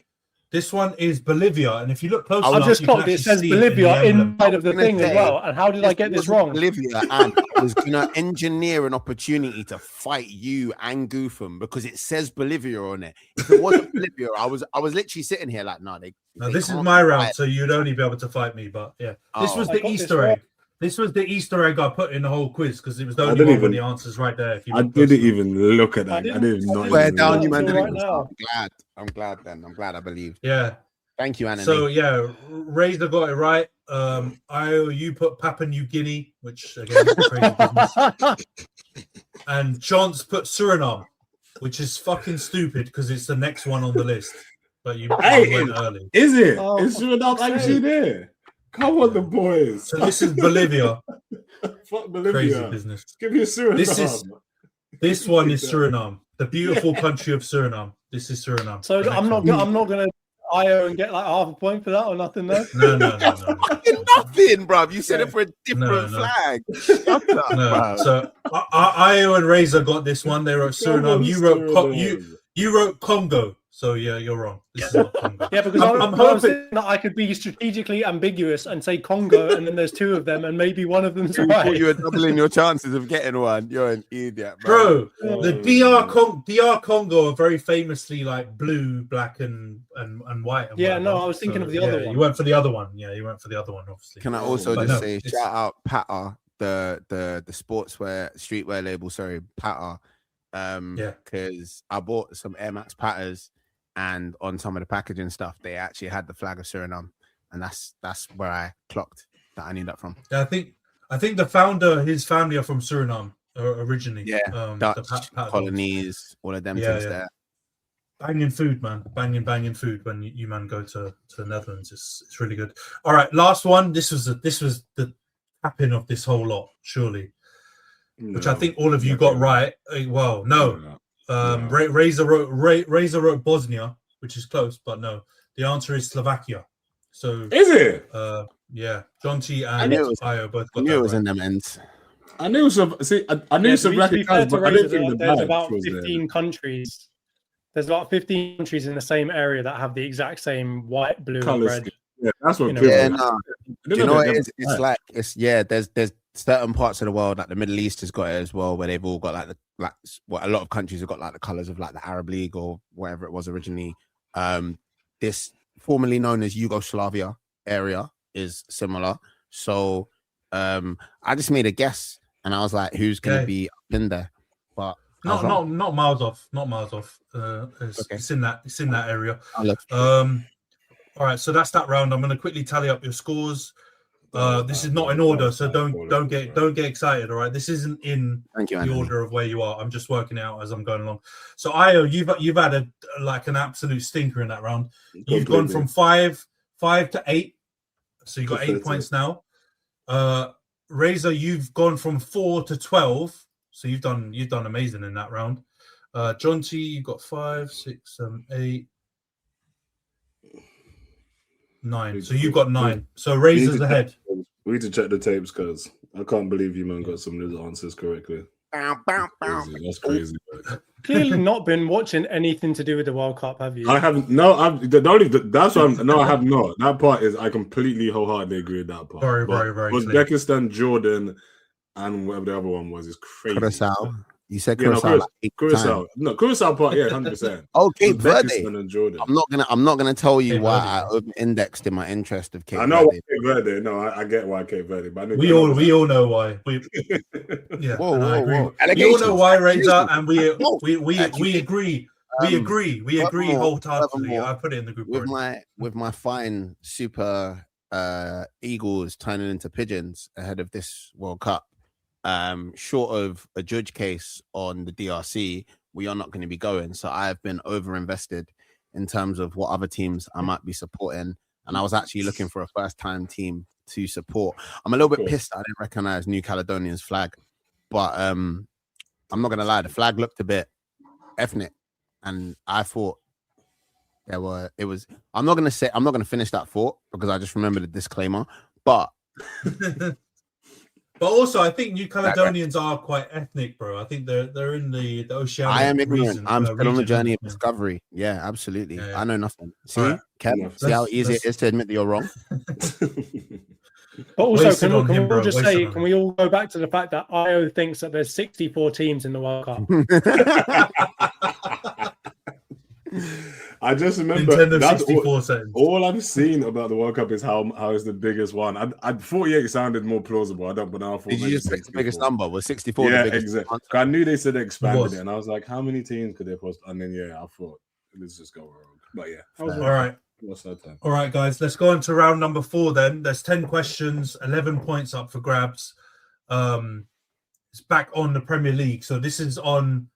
This one is Bolivia, and if you look close enough, I just clocked it says Bolivia inside of the thing as well. And how did I get this wrong? Bolivia, and I was gonna engineer an opportunity to fight you and Goofum because it says Bolivia on it. If it wasn't Bolivia, I was literally sitting here like, no, this is my round, so you'd only be able to fight me. But yeah, this was the Easter egg. This was the Easter egg I put in the whole quiz because it was the only one with the answers right there. I didn't even look at that. I didn't know. Swear down, you man didn't. I'm glad then. I'm glad I believed. Yeah. Thank you, Antony. So yeah, Razor got it right. You put Papua New Guinea, which again is crazy business. And Chance put Suriname, which is fucking stupid because it's the next one on the list. But you went early. Is it? Is Suriname actually there? Come on, the boys. So this is Bolivia. Fuck Bolivia. Crazy business. Give me a Suriname. This one is Suriname, the beautiful country of Suriname. This is Suriname. So I'm not gonna IO and get like half a point for that or nothing though. No. Nothing, bro. You said it for a different flag. Shut up, bro. So IO and Razor got this one. They wrote Suriname. You wrote Congo. So yeah, you're wrong. This is not Congo. Yeah, because I'm hoping that I could be strategically ambiguous and say Congo, and then there's 2 of them, and maybe one of them's right. You were doubling your chances of getting one. You're an idiot, bro. The DR Congo are very famously like blue, black, and white. And whatever. I was thinking of the other one. You went for the other one. Yeah, you went for the other one, obviously. Can I also say shout out Pata, the sportswear streetwear label? Sorry, Pata. Because I bought some Air Max Patas. And on some of the packaging stuff, they actually had the flag of Suriname, and that's where I clocked that I knew that from. Yeah, I think the founder, his family are from Suriname originally. Yeah, Dutch colonies, all of them things there. Banging food, man. Banging food when you man go to the Netherlands. It's really good. All right, last one. This was the tapping of this whole lot, surely, which I think all of you got right. Well, no. Razor wrote Bosnia, which is close, but no. The answer is Slovakia. So is it? Yeah. Jonty and Io both got that. It was in them ends. I knew Slovakia, but I didn't think there's about 15 countries. There's about 15 countries in the same area that have the exact same white, blue, and red. Yeah, that's what. Do you know what it is? It's like there's certain parts of the world, like the Middle East has got it as well, where they've all got a lot of countries have got like the colors of like the Arab League or whatever it was originally. This formerly known as Yugoslavia area is similar. So I just made a guess and I was like, who's gonna be up in there? But not miles off. It's in that area. All right, so that's that round. I'm gonna quickly tally up your scores. This is not in order, so don't get excited. All right, this isn't in the order of where you are. I'm just working it out as I'm going along. So Io, you've had an absolute stinker in that round. You've gone from 5 to 8, so you got 8 points now. Razor, you've gone from 4 to 12, so you've done amazing in that round. Jonty, you got 5, 6, 7, 8. 9. So you've got 9. So Razor's ahead. We need to check the tapes because I can't believe you man got some of the answers correctly. That's crazy. Clearly not been watching anything to do with the World Cup, have you? I haven't. No, that's what I'm. No, I have not. That part is. I completely wholeheartedly agree with that part. Very, very, very. Uzbekistan, Jordan, and whatever the other one was is crazy. Curacao. You said Yeah, Curacao. Curacao. No, Curacao part. Yeah, 100%. Oh, Cape Verde. And Jordan. I'm not gonna tell you Cape why Verde. I over-indexed in my interest of Cape I know Verde. Cape Verde. No, I get why Cape Verde. But We all know why. Yeah, Whoa, and I whoa, agree. whoa. We all know why, Razor, Allegations. and we Actually, agree. We agree wholeheartedly. I put it in the group with my fine super eagles turning into pigeons ahead of this World Cup. Short of a judge case on the DRC, we are not going to be going. So I have been over invested in terms of what other teams I might be supporting, and I was actually looking for a first-time team to support. I'm a little bit pissed I didn't recognize New Caledonia's flag, but I'm not going to lie, the flag looked a bit ethnic, and I thought I'm not going to finish that thought because I just remembered the disclaimer, but But also, I think New Caledonians are quite ethnic, bro. I think they're in the Oceanic. I am ignorant. I'm still on the journey of yeah. discovery. Yeah, absolutely. Yeah. I know nothing. See, Right. Kev, see how easy it is to admit that you're wrong. But also, Wasted on can him, we bro. all just Wasted say, on can him. we all go back to the fact that IO thinks that there's 64 teams in the World Cup? I just remember Nintendo that's 64 settings. all I've seen about the World Cup is how it's the biggest one. I 48 sounded more plausible. I don't, but now I thought Did you maybe just pick the 64. biggest number? Was 64 Yeah, the biggest? exactly. I knew they said they expanded was. it, and I was like, how many teams could they post? And then I thought let's just go wrong. But yeah, All right. what's that time? All right, guys, let's go on to round number 4 then. There's 10 questions, 11 points up for grabs. It's back on the Premier League. So this is on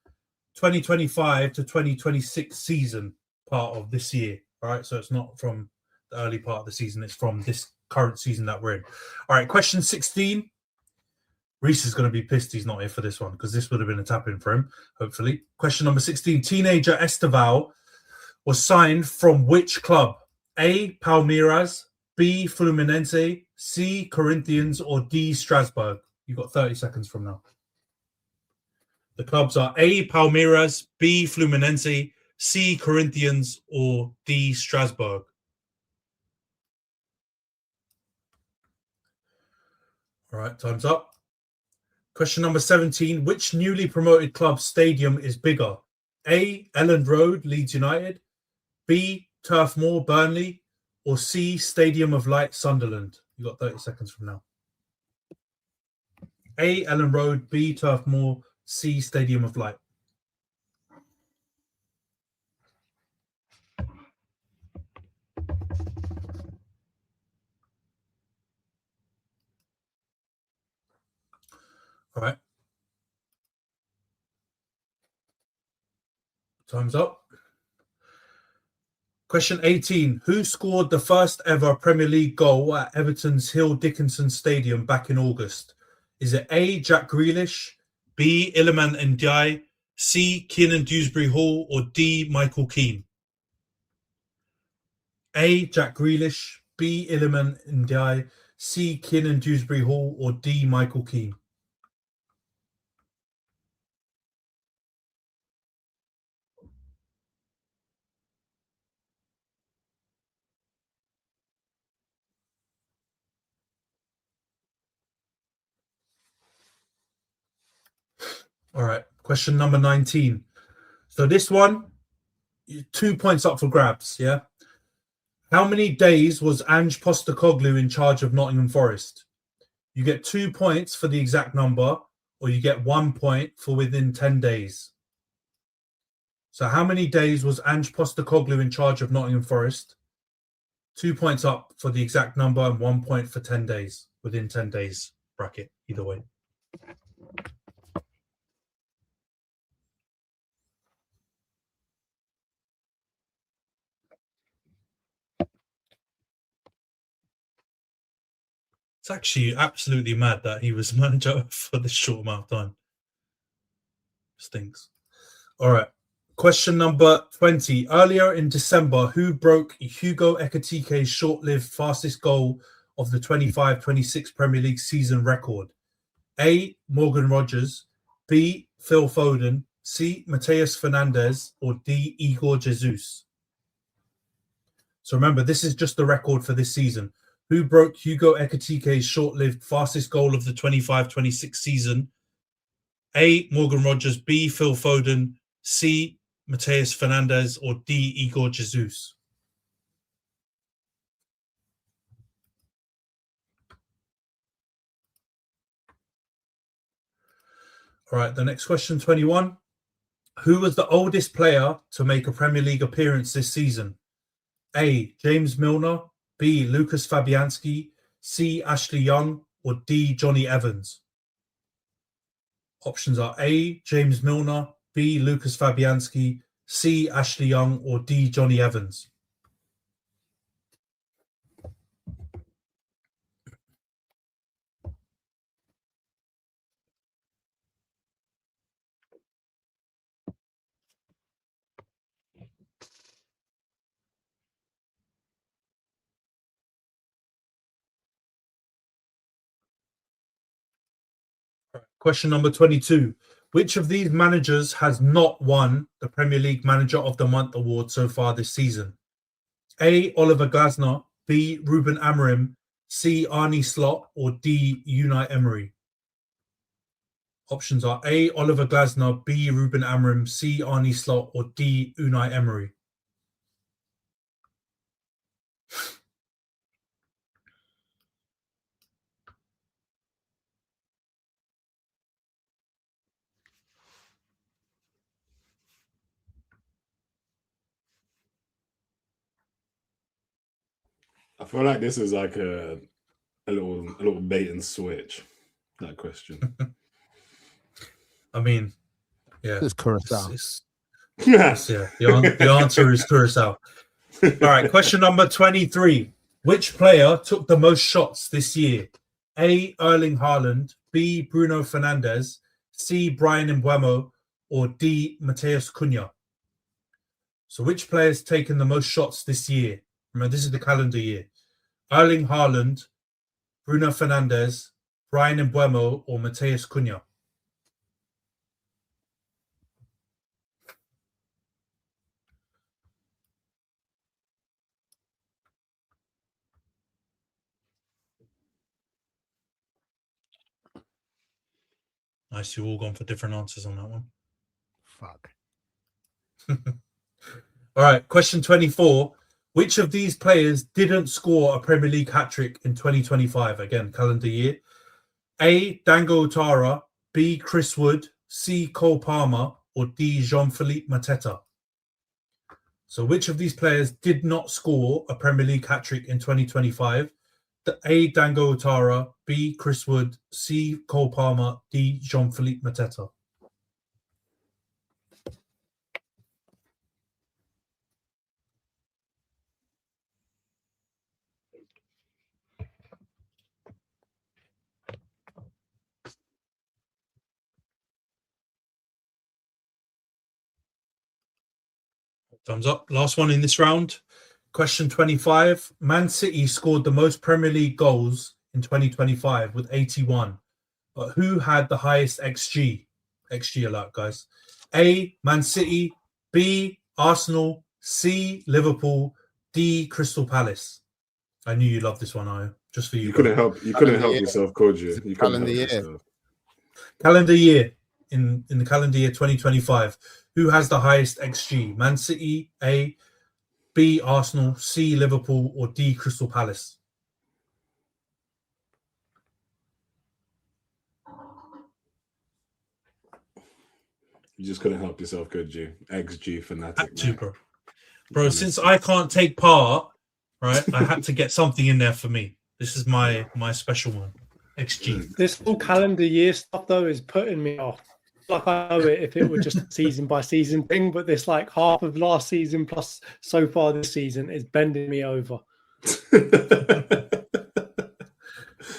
2025 to 2026 season part of this year. All right, so it's not from the early part of the season. It's from this current season that we're in. All right, question 16. Reese is going to be pissed he's not here for this one because this would have been a tap-in for him, hopefully. Question number 16. Teenager Esteval was signed from which club? A, Palmeiras, B, Fluminense, C, Corinthians, or D, Strasbourg? You've got 30 seconds from now. The clubs are A, Palmeiras, B, Fluminense, C, Corinthians, or D, Strasbourg. All right, time's up. Question number 17. Which newly promoted club stadium is bigger? A, Elland Road, Leeds United, B, Turf Moor, Burnley, or C, Stadium of Light, Sunderland? You've got 30 seconds from now. A, Elland Road, B, Turf Moor, C, Stadium of Light. All right. Time's up. Question 18. Who scored the first ever Premier League goal at Everton's Hill Dickinson Stadium back in August? Is it A, Jack Grealish, B, Iliman Ndiaye, C, Kiernan Dewsbury Hall, or D, Michael Keane? A, Jack Grealish, B, Iliman Ndiaye, C, Kiernan Dewsbury Hall, or D, Michael Keane? All right, question number 19. So this one, 2 points up for grabs, yeah? How many days was Ange Postecoglou in charge of Nottingham Forest? You get 2 points for the exact number, or you get 1 point for within 10 days. So how many days was Ange Postecoglou in charge of Nottingham Forest? 2 points up for the exact number and 1 point for 10 days, within 10 days bracket, either way. It's actually absolutely mad that he was manager for this short amount of time. Stinks. All right. Question number 20. Earlier in December, who broke Hugo Ekitike's short-lived fastest goal of the 25-26 Premier League season record? A, Morgan Rogers, B. Phil Foden, C. Mateus Fernandez, or D. Igor Jesus? So remember, this is just the record for this season. Who broke Hugo Ekitike's short-lived fastest goal of the 25-26 season? A. Morgan Rogers, B. Phil Foden, C. Mateus Fernandez, or D. Igor Jesus? All right, the next question, 21. Who was the oldest player to make a Premier League appearance this season? A. James Milner, B. Lucas Fabianski, C. Ashley Young, or D. Johnny Evans? Options are A. James Milner, B. Lucas Fabianski, C. Ashley Young, or D. Johnny Evans? Question number 22. Which of these managers has not won the Premier League Manager of the Month award so far this season? A. Oliver Glasner, B. Ruben Amorim, C. Arne Slot, or D. Unai Emery? Options are A. Oliver Glasner, B. Ruben Amorim, C. Arne Slot, or D. Unai Emery? I feel like this is like a little bait and switch, that question. I mean, yeah. It's Curacao. Yeah, the answer is Curacao. All right, question number 23. Which player took the most shots this year? A. Erling Haaland, B. Bruno Fernandes, C. Brian Mbeumo, or D. Mateus Cunha? So which player's taken the most shots this year? Remember, this is the calendar year. Erling Haaland, Bruno Fernandes, Brian Mbeumo, or Mateus Cunha? Nice, you all gone for different answers on that one. Fuck. All right, question 24. Which of these players didn't score a Premier League hat-trick in 2025? Again, calendar year. A. Dango Ouattara, B. Chris Wood, C. Cole Palmer, or D. Jean-Philippe Mateta? So which of these players did not score a Premier League hat-trick in 2025? A. Dango Ouattara, B. Chris Wood, C. Cole Palmer, D. Jean-Philippe Mateta? Thumbs up. Last one in this round. Question 25. Man City scored the most Premier League goals in 2025 with 81. But who had the highest XG? XG alert, guys. A. Man City. B. Arsenal. C. Liverpool. D. Crystal Palace. I knew you loved this one, Ayo. Just for you. You couldn't help yourself, could you? You couldn't help yourself. Calendar year. In the calendar year 2025. Who has the highest XG? Man City, A, B, Arsenal, C, Liverpool, or D, Crystal Palace? You just couldn't help yourself, could you? XG fanatic. Bro, since I can't take part, right, I had to get something in there for me. This is my special one. XG. This whole calendar year stuff, though, is putting me off. Like I know it if it were just a season by season thing, but this like half of last season plus so far this season is bending me over.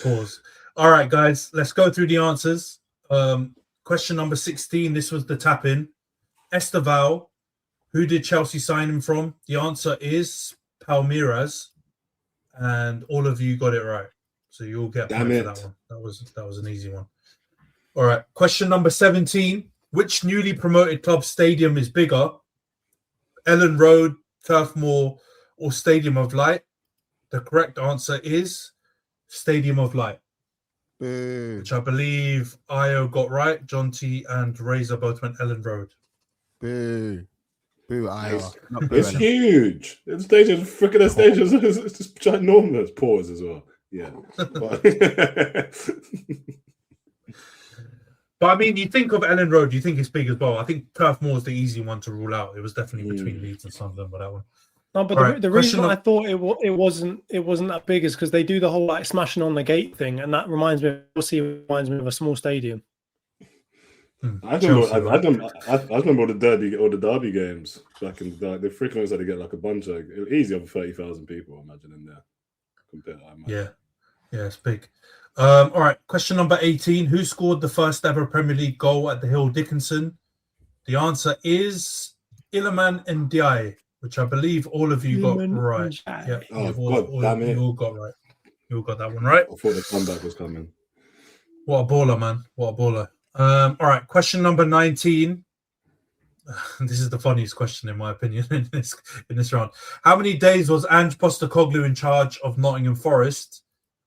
Pause. All right, guys, let's go through the answers. Question number 16. This was the tap in. Esteval, who did Chelsea sign him from? The answer is Palmeiras, and all of you got it right. So you all get point for that one. That was an easy one. All right. Question number 17. Which newly promoted club stadium is bigger? Ellen Road, Turf Moor, or Stadium of Light? The correct answer is Stadium of Light, which I believe Io got right. Jonty and Razor both went Ellen Road. Boo. Boo, Io. It's huge. The stadium, freaking the stadium is just ginormous. Pause as well. Yeah. But I mean, you think of Ellen Road, you think it's big as well. I think Turf Moor is the easy one to rule out. It was definitely between Leeds and Sunderland for that one. No, but the reason I thought it wasn't that big is because they do the whole like smashing on the gate thing, and that reminds me of a small stadium. I remember all the derby games back in the day. The freaking ones that they get like a bunch of easy over 30,000 people, I imagine, in there. Yeah, it's big. All right, question number 18. Who scored the first ever Premier League goal at the Hill Dickinson? The answer is Iliman Ndiaye, which I believe all of you got right. Yeah, you all got right. You all got that one right. I thought the comeback was coming. What a baller, man. What a baller. All right, question number 19. This is the funniest question, in my opinion, in this round. How many days was Ange Postecoglou in charge of Nottingham Forest?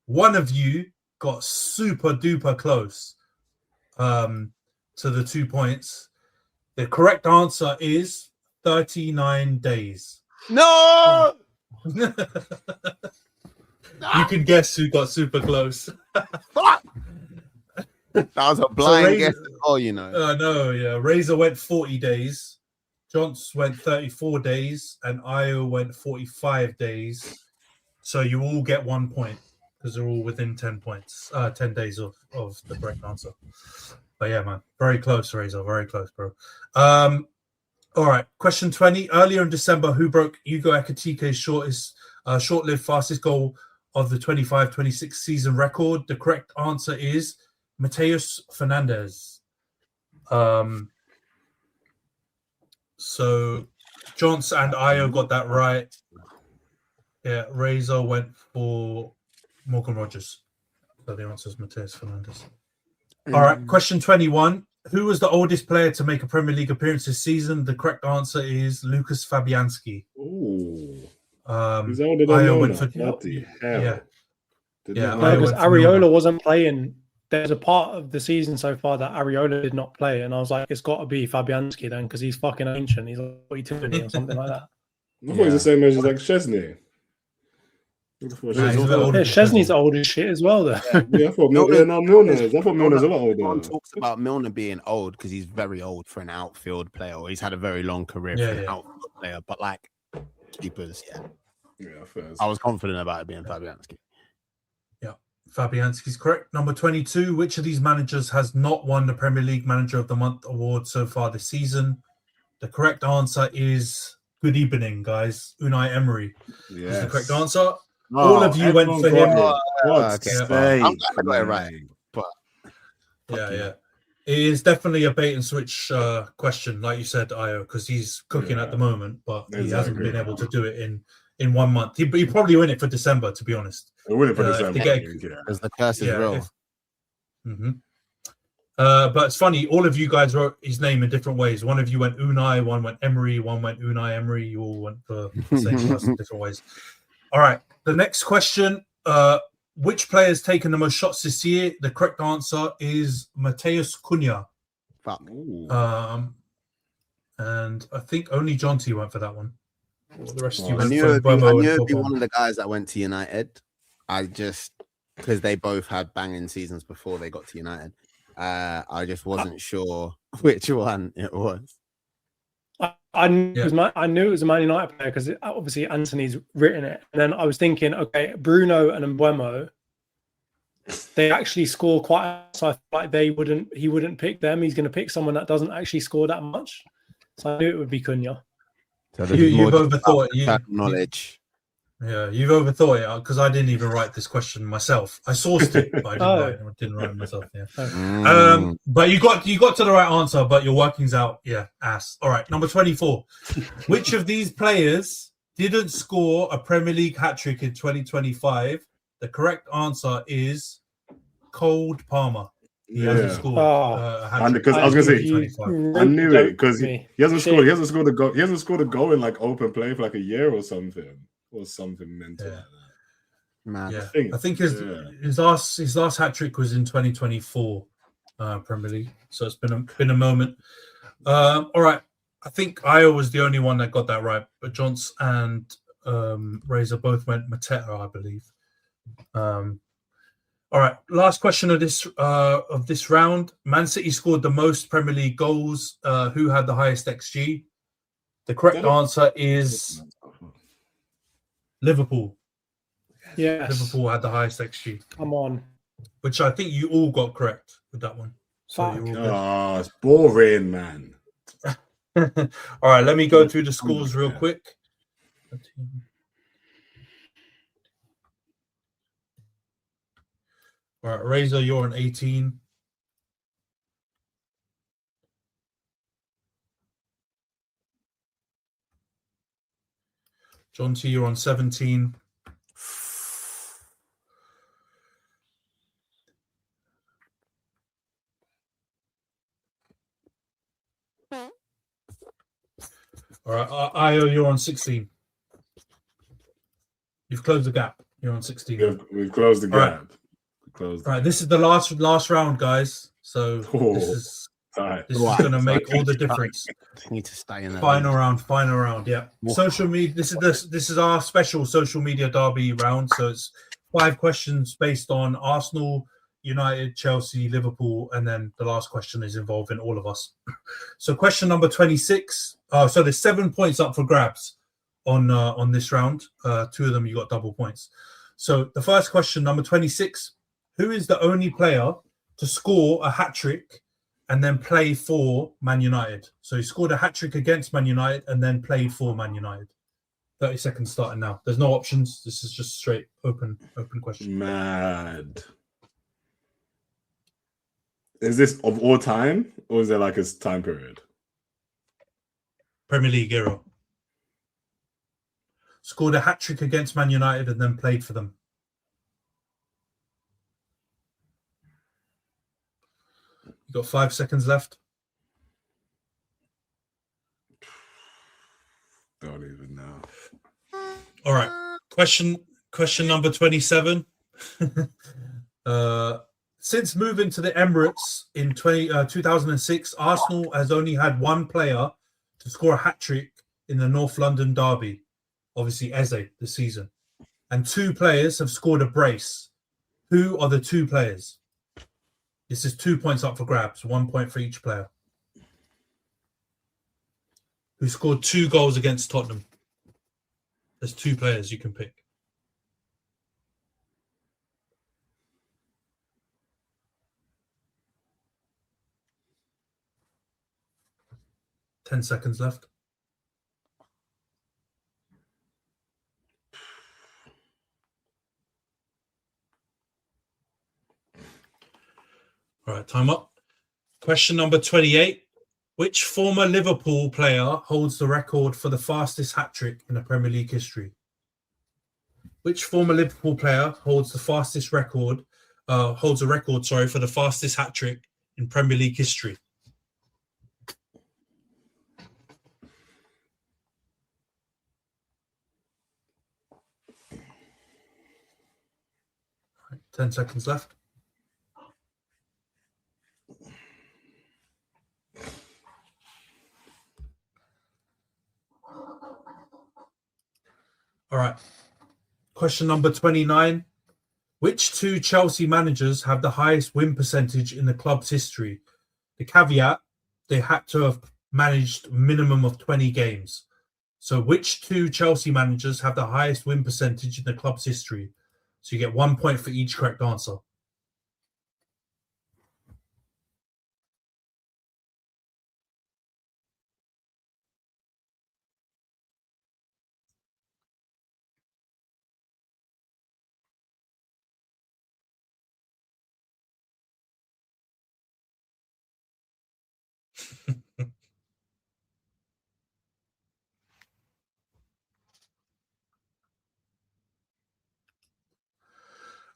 One of you got super duper close to the 2 points. The correct answer is 39 days. No! You can guess who got super close. Fuck! That was a blind guess. Oh, you know. No, yeah. Razor went 40 days. Johns went 34 days. And Io went 45 days. So you all get 1 point because they're all within 10 points, 10 days of the correct answer. But yeah, man. Very close, Razor. Very close, bro. All right. Question 20. Earlier in December, who broke Hugo Ekitike's short-lived fastest goal of the 25-26 season record? The correct answer is Mateus Fernandes. So Johns and Io got that right. Yeah, Razor went for Morgan Rogers. So the answer is Mateus Fernandes. All right, question 21. Who was the oldest player to make a Premier League appearance this season? The correct answer is Lucas Fabianski. Ooh. He's older than Io went for bloody hell. Yeah. Because Areola wasn't playing. There's a part of the season so far that Areola did not play, and I was like, it's got to be Fabianski then, because he's fucking ancient. He's like 42 or something like that. I thought he's the same age as like Chesney. Chesney's old as shit as well, though. Yeah, I thought Milner's a lot older. Everyone talks about Milner being old because he's very old for an outfield player, or he's had a very long career for an outfield player. But like keepers, I was confident about it being Fabianski. Fabianski's correct. Number 22. Which of these managers has not won the Premier League Manager of the Month award so far this season? The correct answer is good evening, guys. Unai Emery is the correct answer. All of you went for him. I'm glad I got it right. But yeah. It is definitely a bait and switch question, like you said, Io, because he's cooking at the moment, but he hasn't been able to do it in 1 month. He probably win it for December, to be honest. He'll win it for December. Because the curse is real. But it's funny, all of you guys wrote his name in different ways. One of you went Unai, one went Emery, one went Unai Emery. You all went for the same person in different ways. All right, the next question. Which player has taken the most shots this year? The correct answer is Mateus Cunha. And I think only Jonty went for that one. The rest of you went for Burma. I knew it'd be one of the guys that went to United. Because they both had banging seasons before they got to United. I just wasn't sure which one it was. I knew it was a Man United player because obviously Antony's written it. And then I was thinking, okay, Bruno and Mbeumo, they actually score quite. So I feel like he wouldn't pick them. He's going to pick someone that doesn't actually score that much. So I knew it would be Cunha. So you've overthought it. Knowledge. Yeah, you've overthought it because I didn't even write this question myself. I sourced it, but I didn't write it myself. Yeah. But you got to the right answer, but your workings out, ass. All right, number 24. Which of these players didn't score a Premier League hat-trick in 2025? The correct answer is Cole Palmer. He hasn't scored. And because I was gonna say, I knew it because he hasn't scored. He hasn't scored a goal. He hasn't scored a goal in like open play for like a year or something mental. Yeah. Man, yeah. I think his last hat trick was in 2024 Premier League. So it's been a moment. All right. I think Io was the only one that got that right, but Jonts and Razor both went Mateta, I believe. All right, last question of this round. Man City scored the most Premier League goals. Who had the highest XG? The correct answer is Liverpool. Yes. Liverpool had the highest XG. Come on. Which I think you all got correct with that one. So it's boring, man. All right, let me go through the scores real quick. All right, Razor, you're on 18. Jonty, you're on 17. All right, Io, you're on 16. You've closed the gap. You're on 16. We've closed the gap. All right, this is the last round, guys. So this is going to make all the difference. Need to stay in that final round. Yeah. Social media. This is our special social media derby round. So it's 5 questions based on Arsenal, United, Chelsea, Liverpool, and then the last question is involving all of us. So question number 26. So there's 7 points up for grabs on this round. 2 of them you got double points. So the first question, number 26. Who is the only player to score a hat-trick and then play for Man United? So he scored a hat-trick against Man United and then played for Man United. 30 seconds starting now. There's no options. This is just straight open question. Mad. Is this of all time or is there like a time period? Premier League era. Scored a hat-trick against Man United and then played for them. You got 5 seconds left. Don't even know. All right. Question number 27. Since moving to the Emirates in 2006, Arsenal has only had one player to score a hat-trick in the North London derby. Obviously, Eze this season. And 2 players have scored a brace. Who are the 2 players? This is 2 points up for grabs, 1 point for each player. Who scored 2 goals against Tottenham? There's 2 players you can pick. Ten seconds left. All right, time up. Question number 28. Which former Liverpool player holds the record for the fastest hat-trick in the Premier League history? Which former Liverpool player holds a record for the fastest hat-trick in Premier League history? Right, 10 seconds left. All right. Question number 29. Which 2 Chelsea managers have the highest win percentage in the club's history? The caveat, they had to have managed a minimum of 20 games. So which 2 Chelsea managers have the highest win percentage in the club's history? So you get 1 point for each correct answer.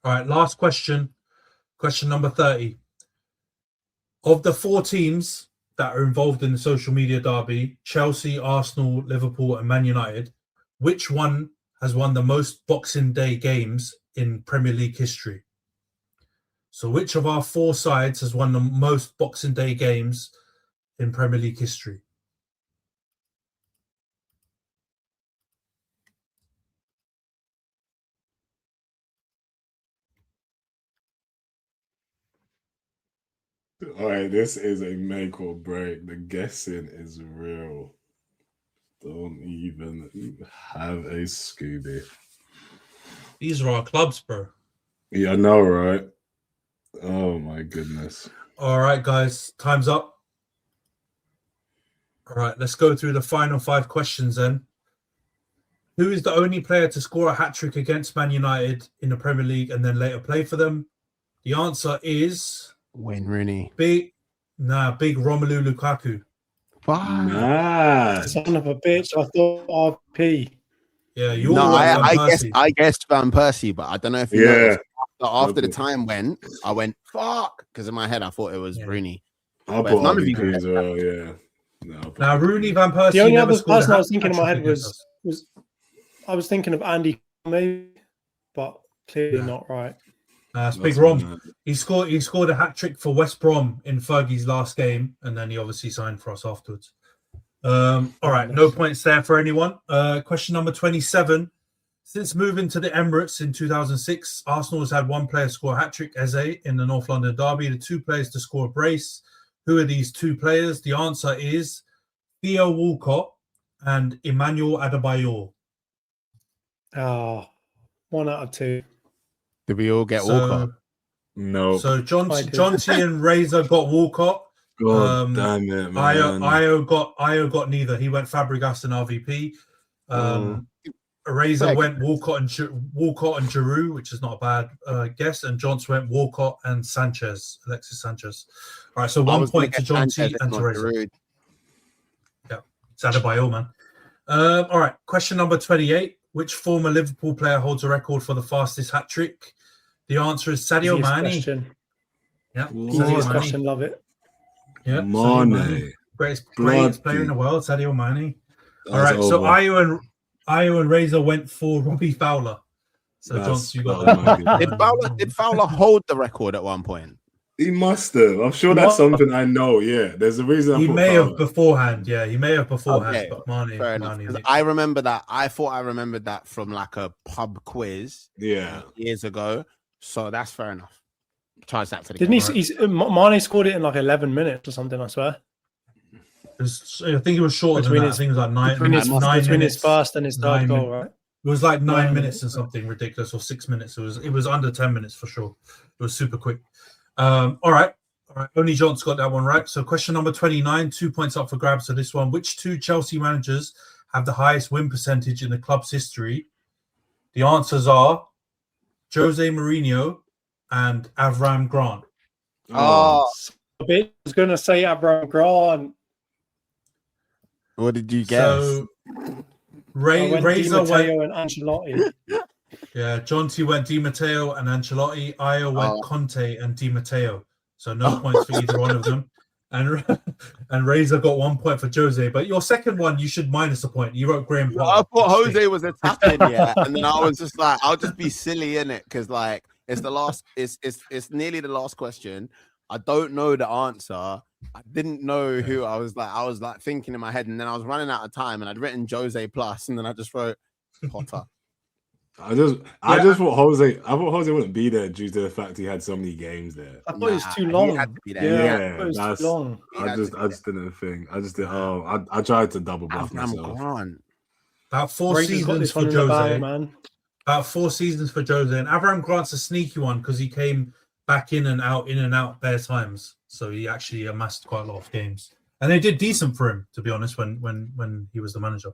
All right, last question. Question number 30. Of the 4 teams that are involved in the social media derby, Chelsea, Arsenal, Liverpool, and Man United, which one has won the most Boxing Day games in Premier League history? So which of our 4 sides has won the most Boxing Day games in Premier League history? All right, this is a make or break. The guessing is real. Don't even have a Scooby. These are our clubs, bro. Yeah, I know, right? Oh my goodness. All right, guys, time's up. All right, let's go through the final 5 questions then. Who is the only player to score a hat-trick against Man United in the Premier League and then later play for them? The answer is Wayne Rooney. Big Romelu Lukaku. Nice. Son of a bitch. I thought RP. Yeah, you No, all I guessed Van Persie, but I don't know if you know. After the time went, I went fuck because in my head I thought it was Rooney. I'll put RP as well. Yeah. No, now Rooney, Van Persie. The only other person I was thinking in my head was I was thinking of Andy maybe, but clearly not right. It's Big Rom. He scored a hat trick for West Brom in Fergie's last game, and then he obviously signed for us afterwards. All right, no points there for anyone. Question number 27. Since moving to the Emirates in 2006, Arsenal has had 1 player score a hat trick, Eze, in the North London derby. The 2 players to score a brace. Who are these 2 players? The answer is Theo Walcott and Emmanuel Adebayor. Oh, 1 out of 2. Did we all get Walcott? No. So Jonty and Razor got Walcott. God damn it, man. Io got neither. He went Fabregas and RVP. Razor went Walcott and Giroud, which is not a bad guess. And Johnson went Walcott and Alexis Sanchez. All right, so 1 point to Jonty and to Razor. Yeah, it's Adebayor, man. All right, question number 28. Which former Liverpool player holds a record for the fastest hat trick? The answer is Sadio Mane. Yeah, easiest question. Love it. Yeah, Mane. Greatest player in the world, Sadio Mane. All right, so Io and Razor went for Robbie Fowler. So Johnson, you got that. Did Fowler hold the record at one point? He must have. I'm sure that's something I know. Yeah, there's a reason. He may have beforehand. Yeah, he may have beforehand. Okay, but Mane. I remember that. I thought I remembered that from like a pub quiz. Yeah, years ago. So that's fair enough. Charge that to the. Didn't he? Mane scored it in like 11 minutes or something. I swear. I think it was shorter than that. I think it was like 9 minutes. Between his first and his third goal, right? It was like 9 minutes or something ridiculous, or 6 minutes. It was under 10 minutes for sure. It was super quick. All right. Only John's got that one right. So question number 29, 2 points up for grabs for this one. Which 2 Chelsea managers have the highest win percentage in the club's history? The answers are Jose Mourinho and Avram Grant. I was going to say Avram Grant. What did you guess? So Razor went and Ancelotti. Yeah, Jonty went Di Matteo and Ancelotti. Io went Conte and Di Matteo. So no points for either one of them. And Razor got 1 point for Jose. But your second one, you should minus a point. You wrote Graham Potter. I thought Jose was attacking, yeah. And then I was just like, I'll just be silly in it because like it's the last. It's nearly the last question. I don't know the answer. I didn't know who I was like thinking in my head, and then I was running out of time, and I'd written Jose plus, and then I just wrote Potter. I just thought Jose. I thought Jose wouldn't be there due to the fact he had so many games there. I thought it was too long. He had to be there. Yeah, it was too long. I just didn't think. I just did. I tried to double bluff myself. About 4 seasons for Jose, man. About 4 seasons for Jose, and Avram Grant's a sneaky one because he came back in and out bare times. So he actually amassed quite a lot of games. And they did decent for him, to be honest, when he was the manager.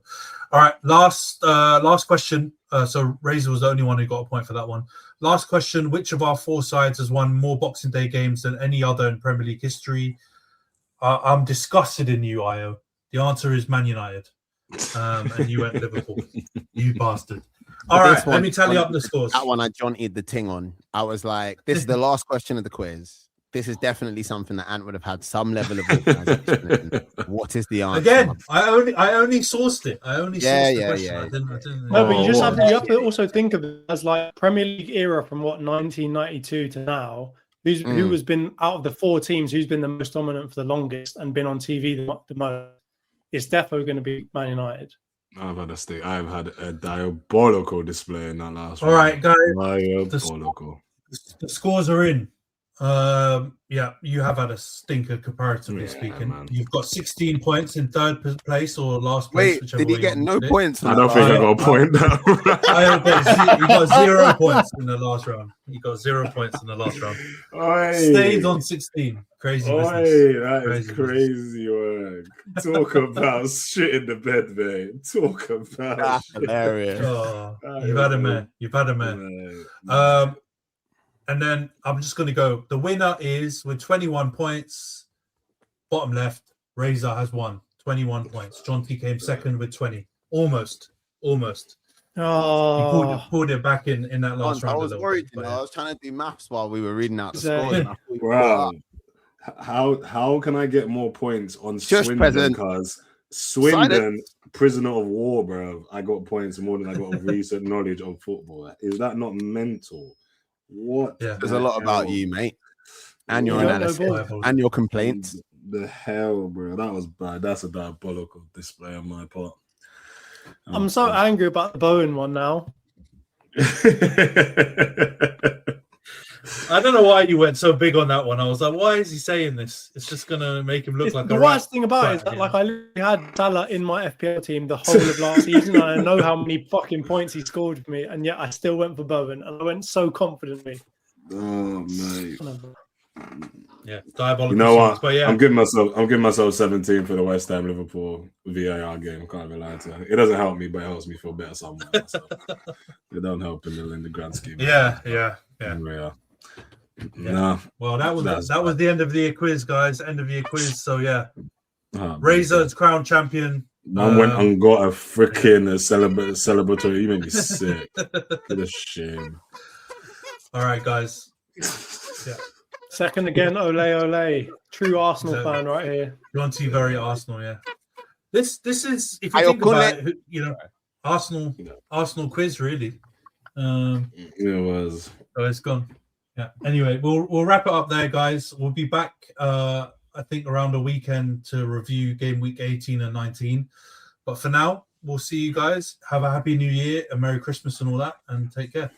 All right, last question. So Razor was the only one who got a point for that one. Last question. Which of our 4 sides has won more Boxing Day games than any other in Premier League history? I'm disgusted in you, Io. The answer is Man United. And you went Liverpool. You bastard. All right, let me tally up the scores. That one I Jonty'd the ting on. I was like, this is the last question of the quiz. this is definitely something that Ant would have had some level of organization in. What is the answer? Again, I only sourced it. I only sourced the question. Yeah. I didn't. No, but you have to also think of it as like Premier League era from 1992 to now. Who has been out of the 4 teams? Who's been the most dominant for the longest and been on TV the most? It's definitely going to be Man United. I've had a diabolical display in that last round. All right, guys. Diabolical. The scores are in. Yeah, you have had a stinker comparatively speaking. Man. You've got 16 points in third place or last place. Wait, did he get no points? I don't think I got a point now. You got 0 points in the last round. You got 0 points in the last round. Stayed on 16. Crazy business. That is crazy work. Talk about shit in the bed, mate. Talk about That's hilarious. You've had a man. And then I'm just going to go. The winner is with 21 points. Bottom left, Razor has won 21 points. Jonty came second with 20. Almost. Oh, He pulled it back in that last round. I was worried. I was trying to do maths while we were reading out the scores. Wow. How can I get more points on Swindon? Because Swindon, prisoner of war, bro. I got points more than I got of recent knowledge of football. Is that not mental? What? Yeah. There's a lot about you, mate, and your analysis and your complaints. The hell, bro, that was bad. That's a diabolical display on my part. I'm so angry about the Bowen one now. I don't know why you went so big on that one. I was like, why is he saying this? It's just gonna make him look like the worst thing about it is that like I literally had Salah in my FPL team the whole of last season, and I know how many fucking points he scored for me, and yet I still went for Bowen, and I went so confidently. Oh mate. Yeah, diabolical. You know what? But yeah, I'm giving myself 17 for the West Ham Liverpool VAR game. Can't even lie to you. It doesn't help me, but it helps me feel better somewhere. So it don't help in the grand scheme. Yeah. No. Well, that was the end of the quiz, guys. End of the quiz. So yeah, Razor's crown champion. Man went and got a freaking celebratory. You made me sick. What a shame. All right, guys. Yeah. Second again, ole. True Arsenal fan right here. Jonty, very Arsenal, yeah. This is, if you think about it, Arsenal quiz, really. It was. So it's gone. Yeah. Anyway, we'll wrap it up there, guys. We'll be back, I think, around the weekend to review game week 18 and 19. But for now, we'll see you guys. Have a happy new year, a Merry Christmas and all that, and take care.